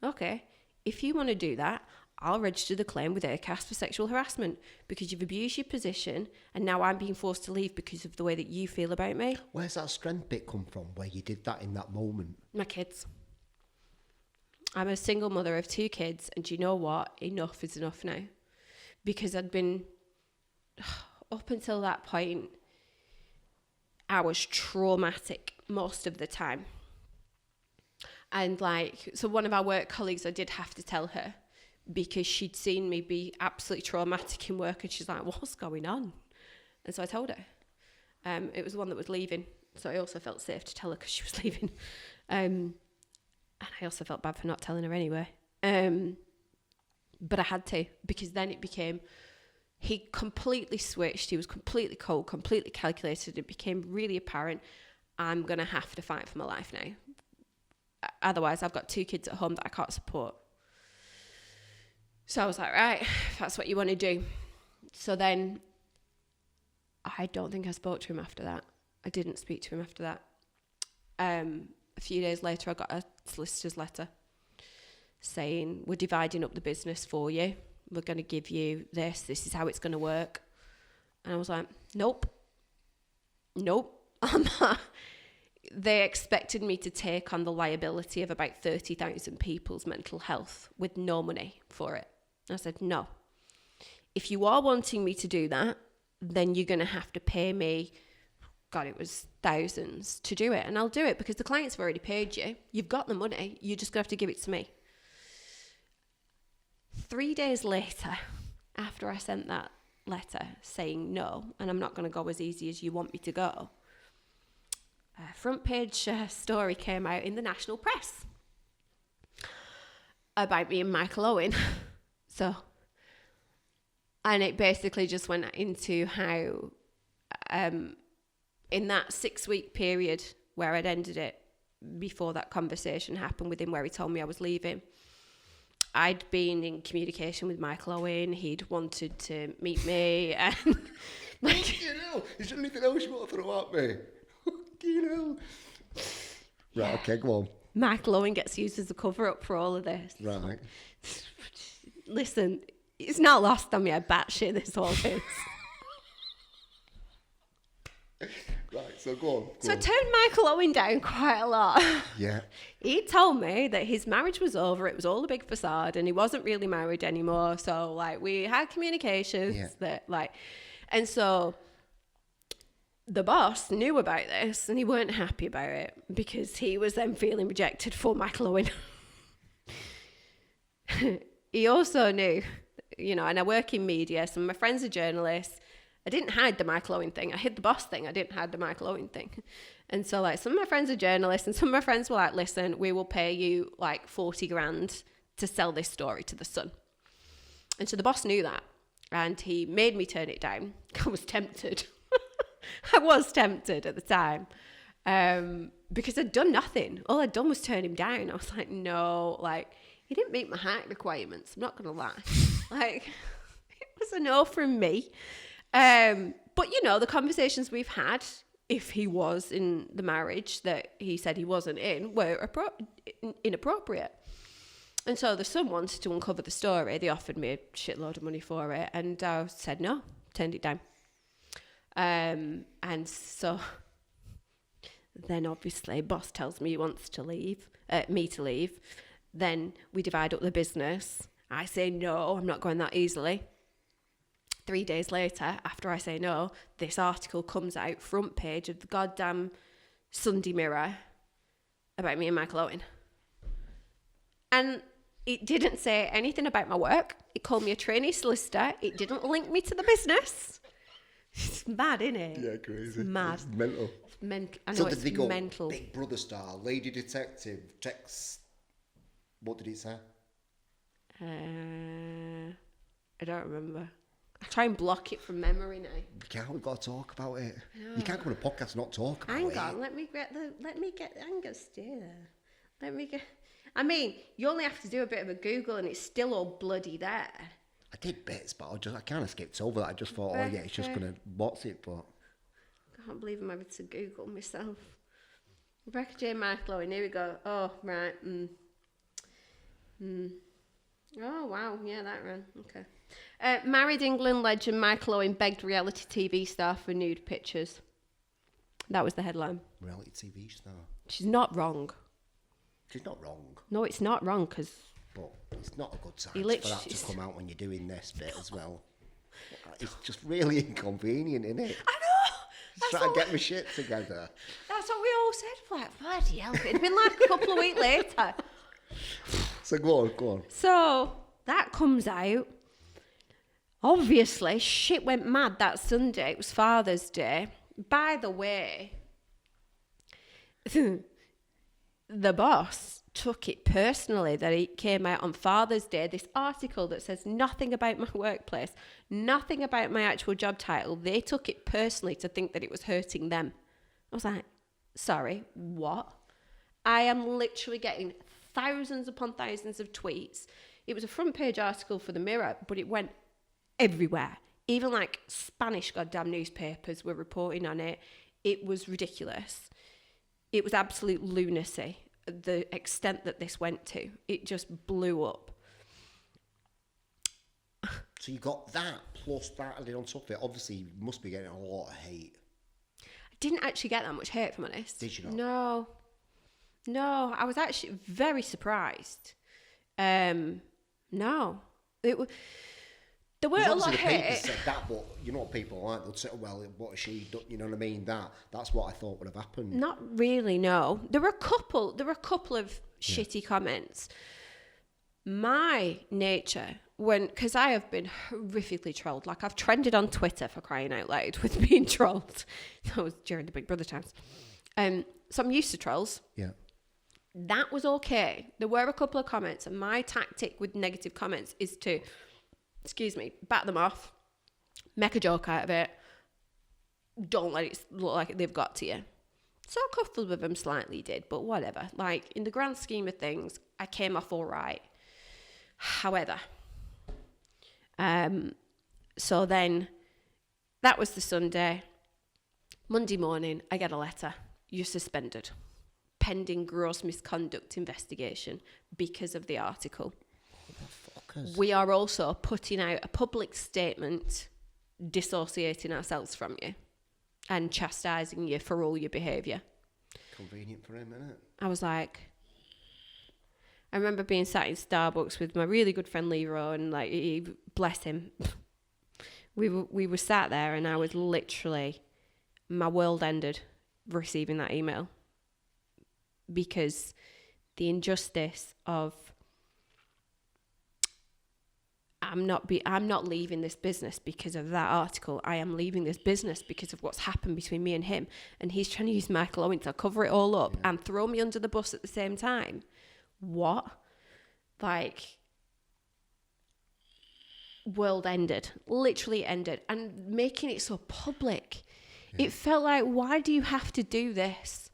okay, if you want to do that, I'll register the claim with ACAS for sexual harassment because you've abused your position and now I'm being forced to leave because of the way that you feel about me. Where's that strength bit come from where you did that in that moment? My kids. I'm a single mother of 2 kids, and do you know what? Enough is enough now. Because I'd been, up until that point, I was traumatic most of the time. And so one of our work colleagues, I did have to tell her, because she'd seen me be absolutely traumatic in work, and she's like, what's going on? And so I told her. It was the one that was leaving, so I also felt safe to tell her because she was leaving. And I also felt bad for not telling her anyway. But I had to, because then it became, he completely switched. He was completely cold, completely calculated. It became really apparent, I'm going to have to fight for my life now. Otherwise, I've got 2 kids at home that I can't support. So I was like, right, if that's what you want to do. So then I don't think I spoke to him after that. I didn't speak to him after that. A few days later, I got a solicitor's letter saying, we're dividing up the business for you. We're going to give you this. This is how it's going to work. And I was like, nope. I'm not. They expected me to take on the liability of about 30,000 people's mental health with no money for it. I said, no. If you are wanting me to do that, then you're going to have to pay me, God, it was thousands to do it. And I'll do it because the clients have already paid you. You've got the money. You're just going to have to give it to me. 3 days later, after I sent that letter saying no, and I'm not going to go as easy as you want me to go, a front page story came out in the national press about me and Michael Owen. And it basically just went into how in that 6-week period where I'd ended it, before that conversation happened with him where he told me I was leaving, I'd been in communication with Michael Owen. He'd wanted to meet me, and like, is there anything else you want to throw at me? Right, okay, go on. Michael Owen gets used as a cover-up for all of this. Right. Listen, it's not lost on me how batshit this all is. Right, so go on. I turned Michael Owen down quite a lot. Yeah. He told me that his marriage was over, it was all a big facade, and he wasn't really married anymore. So, we had communications and so the boss knew about this, and he weren't happy about it because he was then feeling rejected for Michael Owen. He also knew, and I work in media, some of my friends are journalists. I didn't hide the Michael Owen thing. I hid the boss thing. I didn't hide the Michael Owen thing. And so, some of my friends are journalists, and some of my friends were like, listen, we will pay you 40 grand to sell this story to the Sun. And so the boss knew that, and he made me turn it down. I was tempted. I was tempted at the time because I'd done nothing. All I'd done was turn him down. I was like, no, he didn't meet my height requirements. I'm not going to lie. It was a no from me. But, the conversations we've had, if he was in the marriage that he said he wasn't in, were inappropriate. And so the Sun wanted to uncover the story. They offered me a shitload of money for it. And I said no, turned it down. And so then obviously boss tells me he wants to leave, me to leave. Then we divide up the business. I say no, I'm not going that easily. 3 days later, after I say no, this article comes out, front page of the goddamn Sunday Mirror, about me and Michael Owen. And it didn't say anything about my work. It called me a trainee solicitor. It didn't link me to the business. It's mad, isn't it? Yeah, crazy. It's mad. It's mental. I know, so it's did they go, mental. Big Brother star, lady detective, text, what did it say? I don't remember. I try and block it from memory now. We've got to talk about it. No. You can't come on a podcast and not talk about it. Hang on, let me get, I'm going to stay there. I mean, you only have to do a bit of a Google and it's still all bloody there. I did bits, but I kind of skipped over that. I just thought, it's just going to what's it, but... I can't believe I'm having to Google myself. Rebecca J. Michael Owen, here we go. Oh, right. Oh, wow. Yeah, that ran. Okay. Married England legend Michael Owen begged reality TV star for nude pictures. That was the headline. Reality TV star? She's not wrong. She's not wrong. No, it's not wrong, because... But it's not a good sign for that to come out when you're doing this bit as well. It's just really inconvenient, isn't it? I know! Just trying to get my shit together. That's what we all said. Bloody hell. It'd been a couple of weeks later. So go on. So that comes out. Obviously, shit went mad that Sunday. It was Father's Day. By the way, the boss took it personally that it came out on Father's Day. This article that says nothing about my workplace, nothing about my actual job title. They took it personally to think that it was hurting them. I was like, sorry, what? I am literally getting thousands upon thousands of tweets. It was a front page article for the Mirror, but it went everywhere. Even like Spanish goddamn newspapers were reporting on it. It was ridiculous. It was absolute lunacy, the extent that this went to. It just blew up. So you got that plus that added on top of it. Obviously, you must be getting a lot of hate. I didn't actually get that much hate, if I'm honest. Did you not? No, I was actually very surprised. No. There weren't a lot of hate. The papers said that, but you know what people are like? They'll say, well, what has she done? You know what I mean? That's what I thought would have happened. Not really, no. There were a couple of shitty comments. My nature, because I have been horrifically trolled. Like, I've trended on Twitter, for crying out loud, with being trolled. That was during the Big Brother times. So I'm used to trolls. Yeah. That was okay. There were a couple of comments, and my tactic with negative comments is to, bat them off, make a joke out of it, don't let it look like they've got to you. So a couple of them slightly did, but whatever. Like, in the grand scheme of things, I came off all right. However, so then that was the Sunday. Monday morning, I get a letter. You're suspended, pending gross misconduct investigation because of the article. We are also putting out a public statement dissociating ourselves from you and chastising you for all your behaviour. Convenient for him, isn't it? I was like, I remember being sat in Starbucks with my really good friend Youre, and like, bless him. We were sat there, and I was literally, my world ended receiving that email, because the injustice of I'm not leaving this business because of that article. I am leaving this business because of what's happened between me and him. And he's trying to use Michael Owen to cover it all up and throw me under the bus at the same time. What? Like, world ended. Literally ended. And making it so public. Yeah. It felt like, why do you have to do this?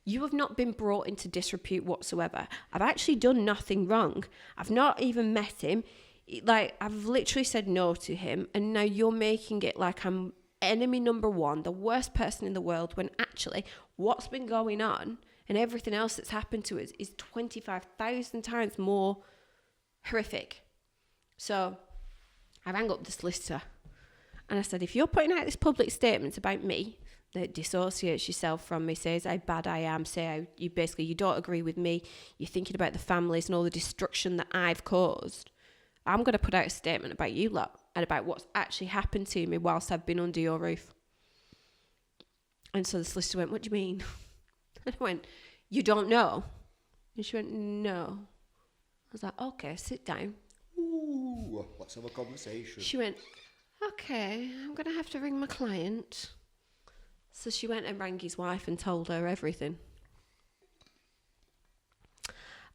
You have not been brought into disrepute whatsoever. I've actually done nothing wrong. I've not even met him. Like, I've literally said no to him, and now you're making it like I'm enemy number one, the worst person in the world, when actually what's been going on and everything else that's happened to us is 25,000 times more horrific. So I rang up the solicitor and I said, if you're putting out this public statement about me that dissociates yourself from me, says how bad I am, say how you don't agree with me, you're thinking about the families and all the destruction that I've caused, I'm going to put out a statement about you lot and about what's actually happened to me whilst I've been under your roof. And so the solicitor went, what do you mean? And I went, you don't know? And she went, no. I was like, okay, sit down. Ooh, let's have a conversation. She went, okay, I'm going to have to ring my client. So she went and rang his wife and told her everything.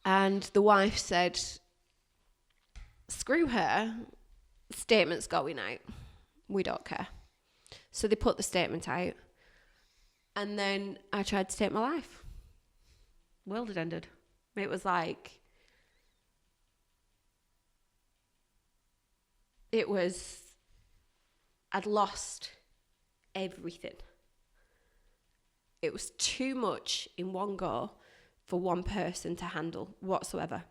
And the wife said, screw her, statement's going out. We don't care. So they put the statement out. And then I tried to take my life. World had ended. It was like, I'd lost everything. It was too much in one go for one person to handle whatsoever.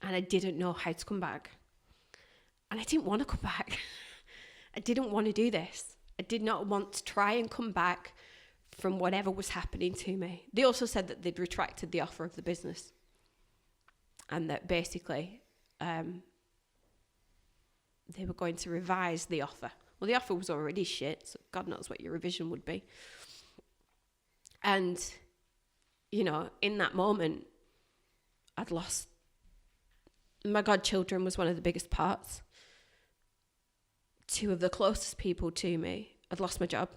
And I didn't know how to come back. And I didn't want to come back. I didn't want to do this. I did not want to try and come back from whatever was happening to me. They also said that they'd retracted the offer of the business. And that basically they were going to revise the offer. Well, the offer was already shit, so God knows what your revision would be. And, you know, in that moment, I'd lost My godchildren was one of the biggest parts. 2 of the closest people to me had lost my job.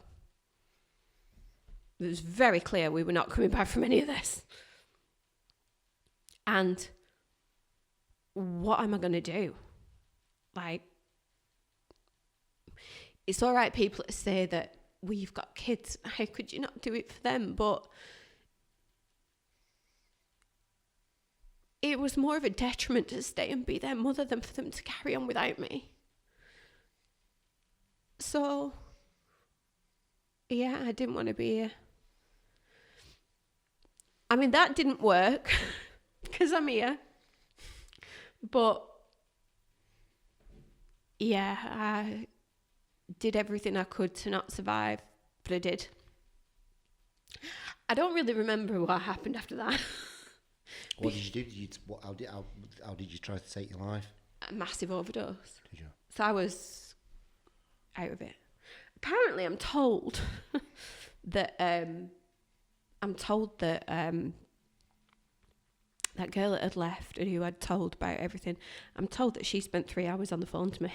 It was very clear we were not coming back from any of this. And what am I going to do? Like, it's all right, people that say that we've got kids. How could you not do it for them? But it was more of a detriment to stay and be their mother than for them to carry on without me. So, yeah, I didn't want to be here. I mean, that didn't work because I'm here. But, yeah, I did everything I could to not survive, but I did. I don't really remember what happened after that. What did you do? How did you try to take your life? A massive overdose. Did you? So I was out of it. Apparently, I'm told that that girl that had left and who I'd told about everything, I'm told that she spent 3 hours on the phone to me.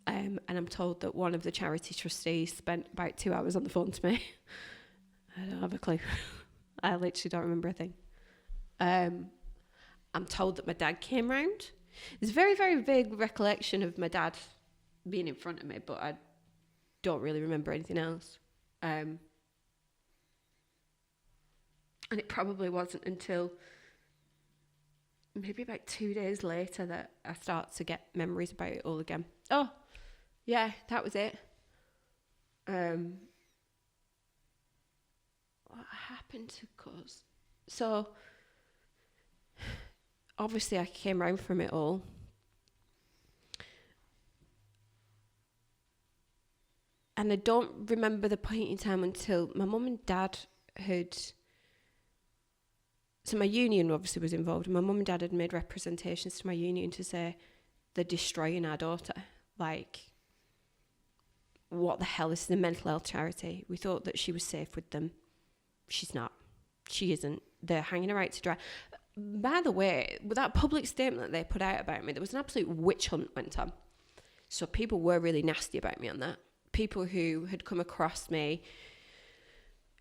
And I'm told that one of the charity trustees spent about 2 hours on the phone to me. I don't have a clue. I literally don't remember a thing. I'm told that my dad came round. There's a very, very vague recollection of my dad being in front of me, but I don't really remember anything else. And it probably wasn't until maybe about 2 days later that I start to get memories about it all again. Oh, yeah, that was it. What happened to Cuz? So, obviously I came round from it all. And I don't remember the point in time until my mum and dad had... So my union obviously was involved. My mum and dad had made representations to my union to say they're destroying our daughter. Like, what the hell? This is a mental health charity. We thought that she was safe with them. She's not. She isn't. They're hanging her out to dry. By the way, with that public statement that they put out about me, there was an absolute witch hunt went on. So people were really nasty about me on that. People who had come across me,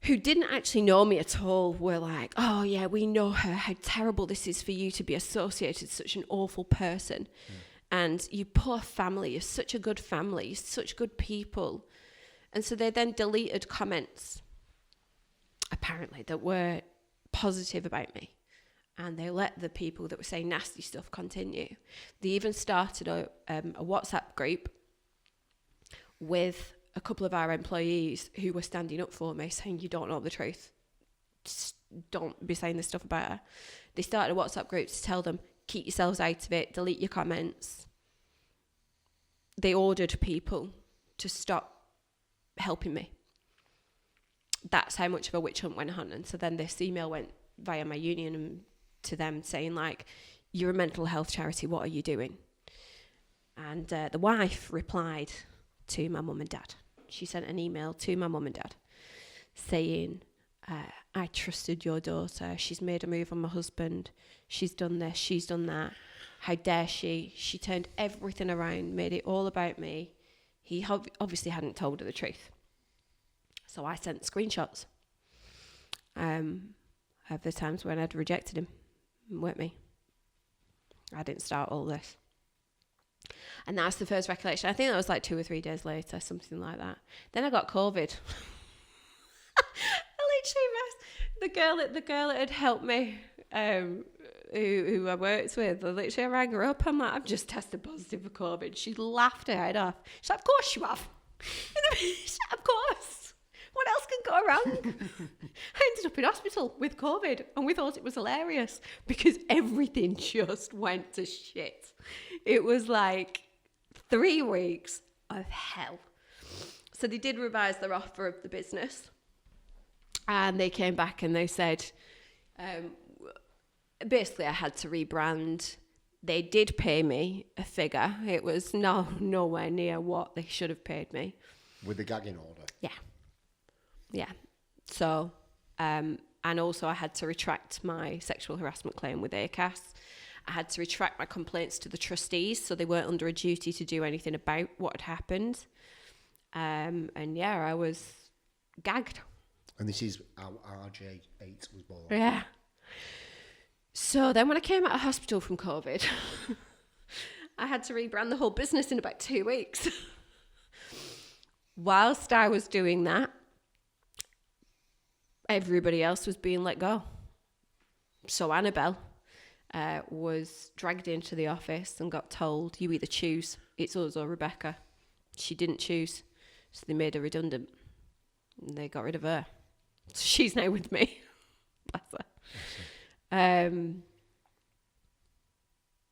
who didn't actually know me at all, were like, oh yeah, we know her, how terrible this is for you to be associated with such an awful person. And you poor family, you're such a good family, you're such good people. And so they then deleted comments, apparently, that were positive about me. And they let the people that were saying nasty stuff continue. They even started a WhatsApp group with a couple of our employees who were standing up for me, saying, you don't know the truth. Just don't be saying this stuff about her. They started a WhatsApp group to tell them, keep yourselves out of it, delete your comments. They ordered people to stop helping me. That's how much of a witch hunt went on. And so then this email went via my union and to them saying, like, you're a mental health charity, what are you doing? And the wife replied to my mum and dad. She sent an email to my mum and dad saying, I trusted your daughter. She's made a move on my husband. She's done this. She's done that. How dare she? She turned everything around, made it all about me. He obviously hadn't told her the truth. So I sent screenshots of the times when I'd rejected him. It weren't me. I didn't start all this. And that's the first recollection. I think that was like 2 or 3 days later, something like that. Then I got COVID. I literally, the girl that had helped me, who I worked with, I rang her up. I'm like, I've just tested positive for COVID. She laughed her head off. She's like, of course you have. Of course. What else can go wrong? I ended up in hospital with COVID and we thought it was hilarious because everything just went to shit. It was like 3 weeks of hell. So they did revise their offer of the business and they came back and they said, basically I had to rebrand. They did pay me a figure. It was nowhere near what they should have paid me. With the gagging order? Yeah. So, and also I had to retract my sexual harassment claim with ACAS. I had to retract my complaints to the trustees, so they weren't under a duty to do anything about what had happened. And yeah, I was gagged. And this is how RJ8 was born. Yeah. So then when I came out of hospital from COVID, I had to rebrand the whole business in about 2 weeks. Whilst I was doing that, everybody else was being let go. So Annabelle was dragged into the office and got told, you either choose, it's us or Rebecca. She didn't choose, so they made her redundant. And they got rid of her. So she's now with me. Bless her.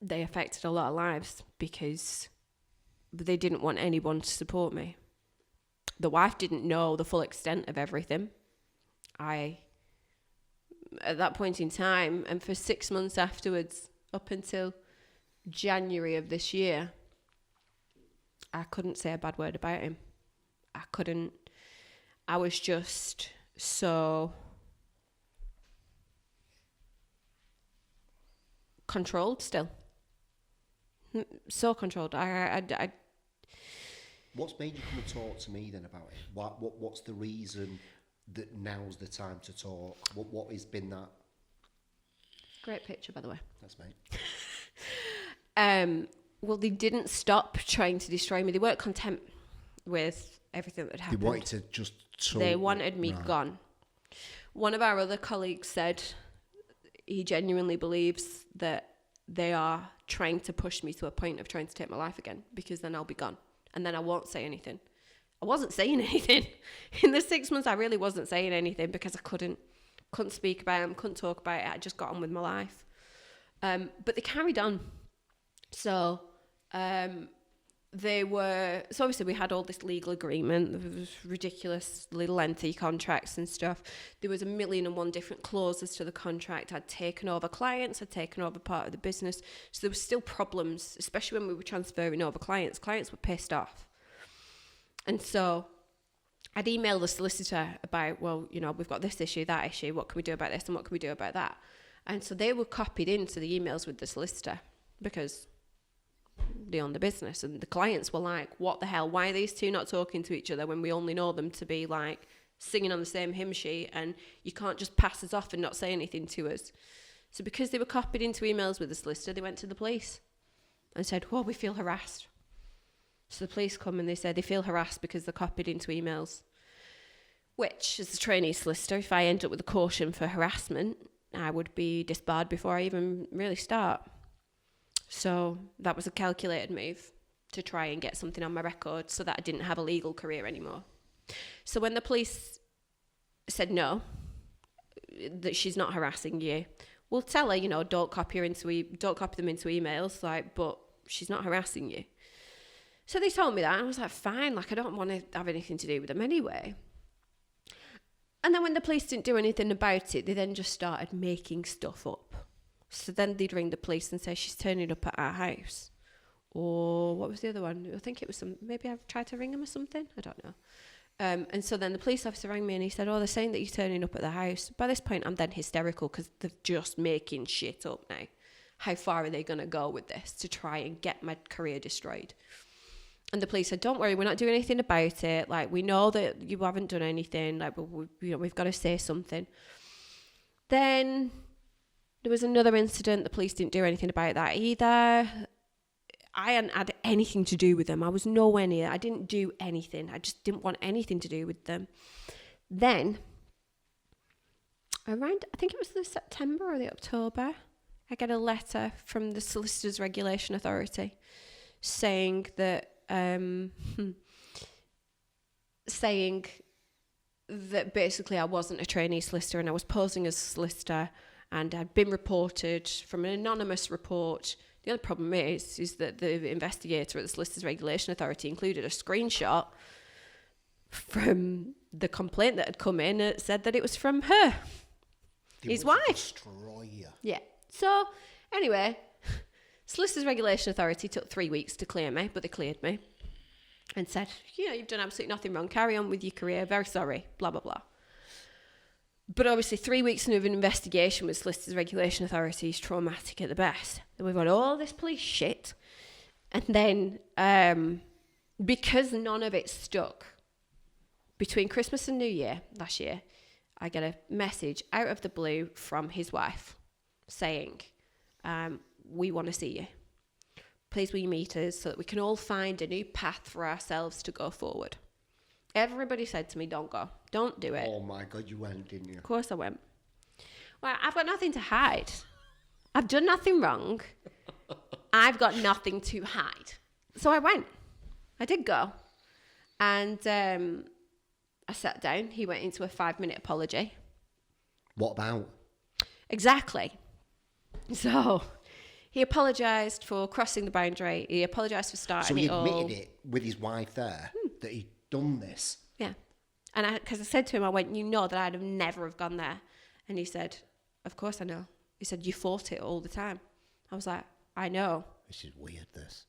They affected a lot of lives because they didn't want anyone to support me. The wife didn't know the full extent of everything. At that point in time, and for 6 months afterwards, up until January of this year, I couldn't say a bad word about him. I couldn't. I was just so controlled still. So controlled. What's made you come and talk to me then about it? What's the reason that now's the time to talk? What has been that? Great picture, by the way. That's mate. Well, they didn't stop trying to destroy me. They weren't content with everything that had happened. They wanted to just talk. They wanted me gone. One of our other colleagues said he genuinely believes that they are trying to push me to a point of trying to take my life again, because then I'll be gone and then I won't say anything. I wasn't saying anything. In the 6 months, I really wasn't saying anything because I couldn't speak about him, couldn't talk about it. I just got on with my life. But they carried on. So obviously we had all this legal agreement. There was ridiculously lengthy contracts and stuff. There was 1,001 different clauses to the contract. I'd taken over clients, I'd taken over part of the business. So there was still problems, especially when we were transferring over clients. Clients were pissed off. And so I'd email the solicitor about, well, we've got this issue, that issue. What can we do about this and what can we do about that? And so they were copied into the emails with the solicitor because they own the business. And the clients were like, what the hell? Why are these two not talking to each other when we only know them to be like singing on the same hymn sheet, and you can't just pass us off and not say anything to us? So because they were copied into emails with the solicitor, they went to the police and said, well, we feel harassed. So the police come and they say they feel harassed because they're copied into emails. Which, as a trainee solicitor, if I end up with a caution for harassment, I would be disbarred before I even really start. So that was a calculated move to try and get something on my record so that I didn't have a legal career anymore. So when the police said no, that she's not harassing you, we'll tell her, don't copy them into emails, but she's not harassing you. So they told me that, and I was like, fine, I don't want to have anything to do with them anyway. And then when the police didn't do anything about it, they then just started making stuff up. So then they'd ring the police and say, she's turning up at our house. Or what was the other one? I think it was maybe I tried to ring him or something. I don't know. And so then the police officer rang me and he said, they're saying that you're turning up at the house. By this point, I'm then hysterical because they're just making shit up now. How far are they going to go with this to try and get my career destroyed? And the police said, don't worry, we're not doing anything about it. We know that you haven't done anything. But we've got to say something. Then there was another incident. The police didn't do anything about that either. I hadn't had anything to do with them. I was nowhere near. I didn't do anything. I just didn't want anything to do with them. Then, around, I think it was the September or the October, I get a letter from the Solicitors Regulation Authority saying that basically I wasn't a trainee solicitor and I was posing as a solicitor and I'd been reported from an anonymous report. The other problem is that the investigator at the Solicitors Regulation Authority included a screenshot from the complaint that had come in that said that it was from her, his wife. Destroy you. Yeah. So, anyway, Solicitors Regulation Authority took 3 weeks to clear me, but they cleared me and said, you've done absolutely nothing wrong. Carry on with your career. Very sorry. Blah, blah, blah. But obviously 3 weeks of an investigation with solicitors, regulation authorities, traumatic at the best. Then we've got all this police shit. And then because none of it stuck, between Christmas and New Year last year, I get a message out of the blue from his wife saying, we want to see you. Please will you meet us so that we can all find a new path for ourselves to go forward. Everybody said to me, don't go. Don't do it. Oh my God, you went, didn't you? Of course I went. Well, I've got nothing to hide. I've done nothing wrong. I've got nothing to hide. So I went. I did go. And I sat down. He went into a 5-minute apology. What about? Exactly. So he apologised for crossing the boundary. He apologised for starting it all. So he admitted it with his wife there, that he'd done this. Yeah. And because I said to him, I went, you know that I'd have never have gone there. And he said, of course I know. He said, you fought it all the time. I was like, I know. This is weird, this.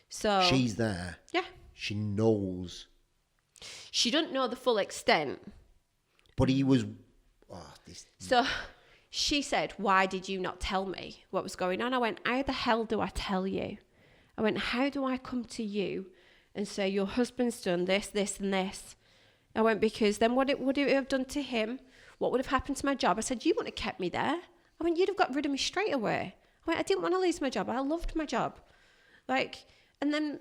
So she's there. Yeah. She knows. She doesn't know the full extent. But he was... So she said, why did you not tell me what was going on? I went, how the hell do I tell you? I went, how do I come to you and say, your husband's done this, this and this? I went, because then what would it have done to him? What would have happened to my job? I said, you wouldn't have kept me there. I went, you'd have got rid of me straight away. I went, I didn't want to lose my job. I loved my job. And then,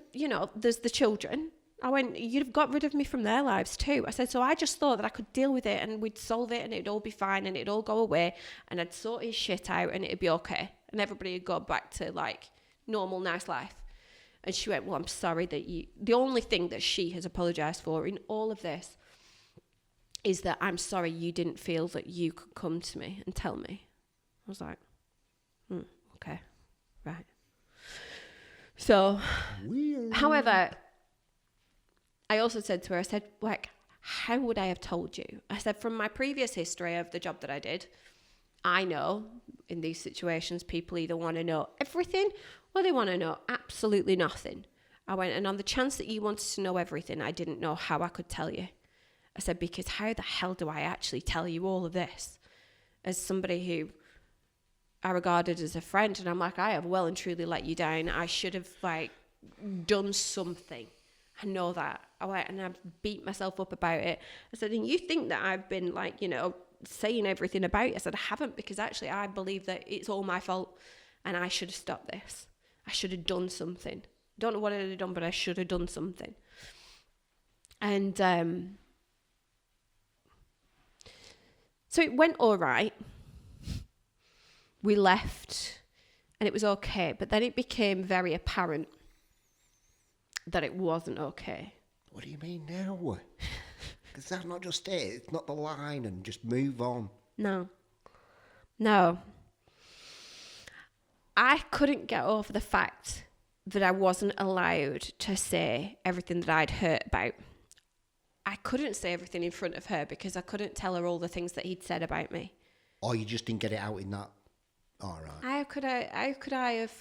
there's the children. I went, you'd have got rid of me from their lives too. I said, so I just thought that I could deal with it and we'd solve it and it'd all be fine and it'd all go away and I'd sort his shit out and it'd be okay. And everybody would go back to normal, nice life. And she went, well, I'm sorry that the only thing that she has apologised for in all of this is that I'm sorry you didn't feel that you could come to me and tell me. I was like, okay, right. So, weird. However, I also said to her, I said, how would I have told you? I said, from my previous history of the job that I did, I know in these situations, people either want to know everything or they want to know absolutely nothing. I went, and on the chance that you wanted to know everything, I didn't know how I could tell you. I said, because how the hell do I actually tell you all of this as somebody who I regarded as a friend? And I'm like, I have well and truly let you down. I should have done something. I know that. I went and I beat myself up about it. I said, and you think that I've been saying everything about it? I said, I haven't, because actually I believe that it's all my fault and I should have stopped this. I should have done something. Don't know what I'd have done, but I should have done something. And so it went all right. We left and it was okay, but then it became very apparent that it wasn't okay. What do you mean now? Because that's not just it. It's not the line and just move on. No. I couldn't get over the fact that I wasn't allowed to say everything that I'd heard about. I couldn't say everything in front of her because I couldn't tell her all the things that he'd said about me. Or you just didn't get it out in that? All right. How could I have...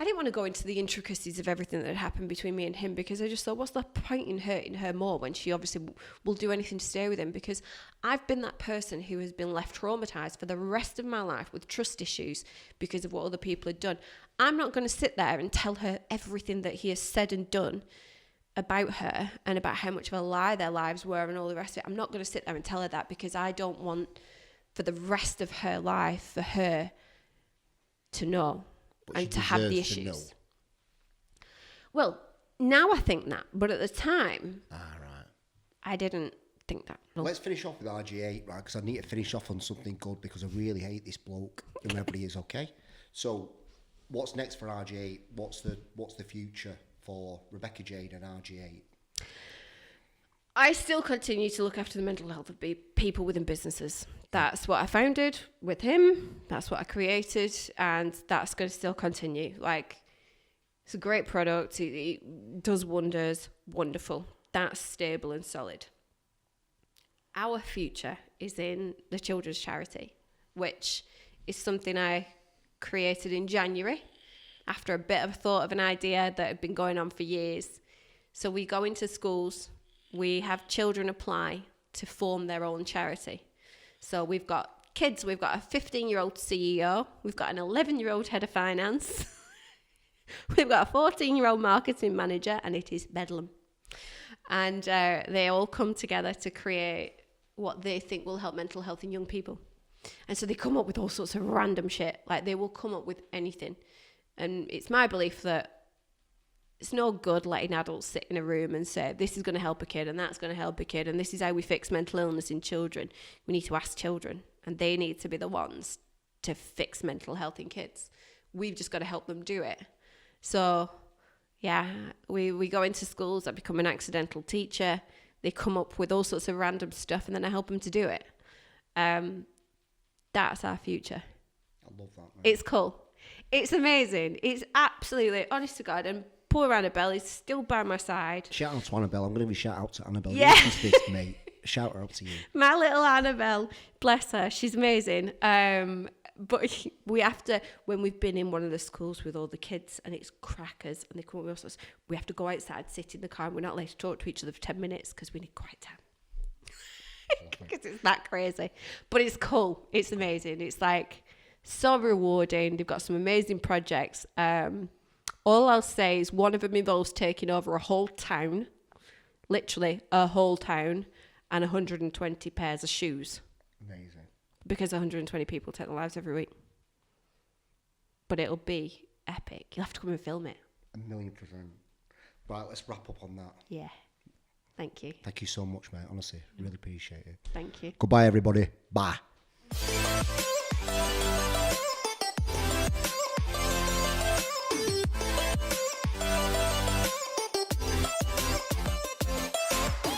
I didn't want to go into the intricacies of everything that had happened between me and him, because I just thought, what's the point in hurting her more when she obviously will do anything to stay with him? Because I've been that person who has been left traumatised for the rest of my life with trust issues because of what other people had done. I'm not going to sit there and tell her everything that he has said and done about her and about how much of a lie their lives were and all the rest of it. I'm not going to sit there and tell her that, because I don't want for the rest of her life for her to know. And to have the issues. Well, now I think that, but at the time, I didn't think that. No. Let's finish off with RJ8, right? Because I need to finish off on something good, because I really hate this bloke, whoever he is. Okay, so what's next for RJ8? What's the future for Rebecca Jane and RJ8? I still continue to look after the mental health of people within businesses. That's what I founded with him. That's what I created, and that's going to still continue. It's a great product. It does wonders. Wonderful. That's stable and solid. Our future is in the children's charity, which is something I created in January after a bit of thought of an idea that had been going on for years. So we go into schools. We have children apply to form their own charity. So we've got kids, we've got a 15-year-old CEO, we've got an 11-year-old head of finance, we've got a 14-year-old marketing manager, and it is bedlam. And they all come together to create what they think will help mental health in young people. And so they come up with all sorts of random shit. Like, they will come up with anything. And it's my belief that it's no good letting adults sit in a room and say, this is going to help a kid and that's going to help a kid and this is how we fix mental illness in children. We need to ask children, and they need to be the ones to fix mental health in kids. We've just got to help them do it. So, yeah, we go into schools. I become an accidental teacher. They come up with all sorts of random stuff, and then I help them to do it. That's our future. I love that, man. It's cool. It's amazing. It's absolutely, honest to God, and poor Annabelle is still by my side. Shout out to Annabelle. I'm going to give a shout out to Annabelle. Yeah. You listen to this, mate. Shout out to you. My little Annabelle, bless her, she's amazing. But we have to, when we've been in one of the schools with all the kids and it's crackers and they come up with all sorts, we have to go outside, sit in the car, and we're not allowed to talk to each other for 10 minutes because we need quiet time. Because it's that crazy. But it's cool. It's amazing. It's like so rewarding. They've got some amazing projects. All I'll say is one of them involves taking over a whole town, literally a whole town, and 120 pairs of shoes. Amazing. Because 120 people take their lives every week. But it'll be epic. You'll have to come and film it. 1,000,000%. Right, let's wrap up on that. Yeah. Thank you. Thank you so much, mate. Honestly, really appreciate it. Thank you. Goodbye, everybody. Bye.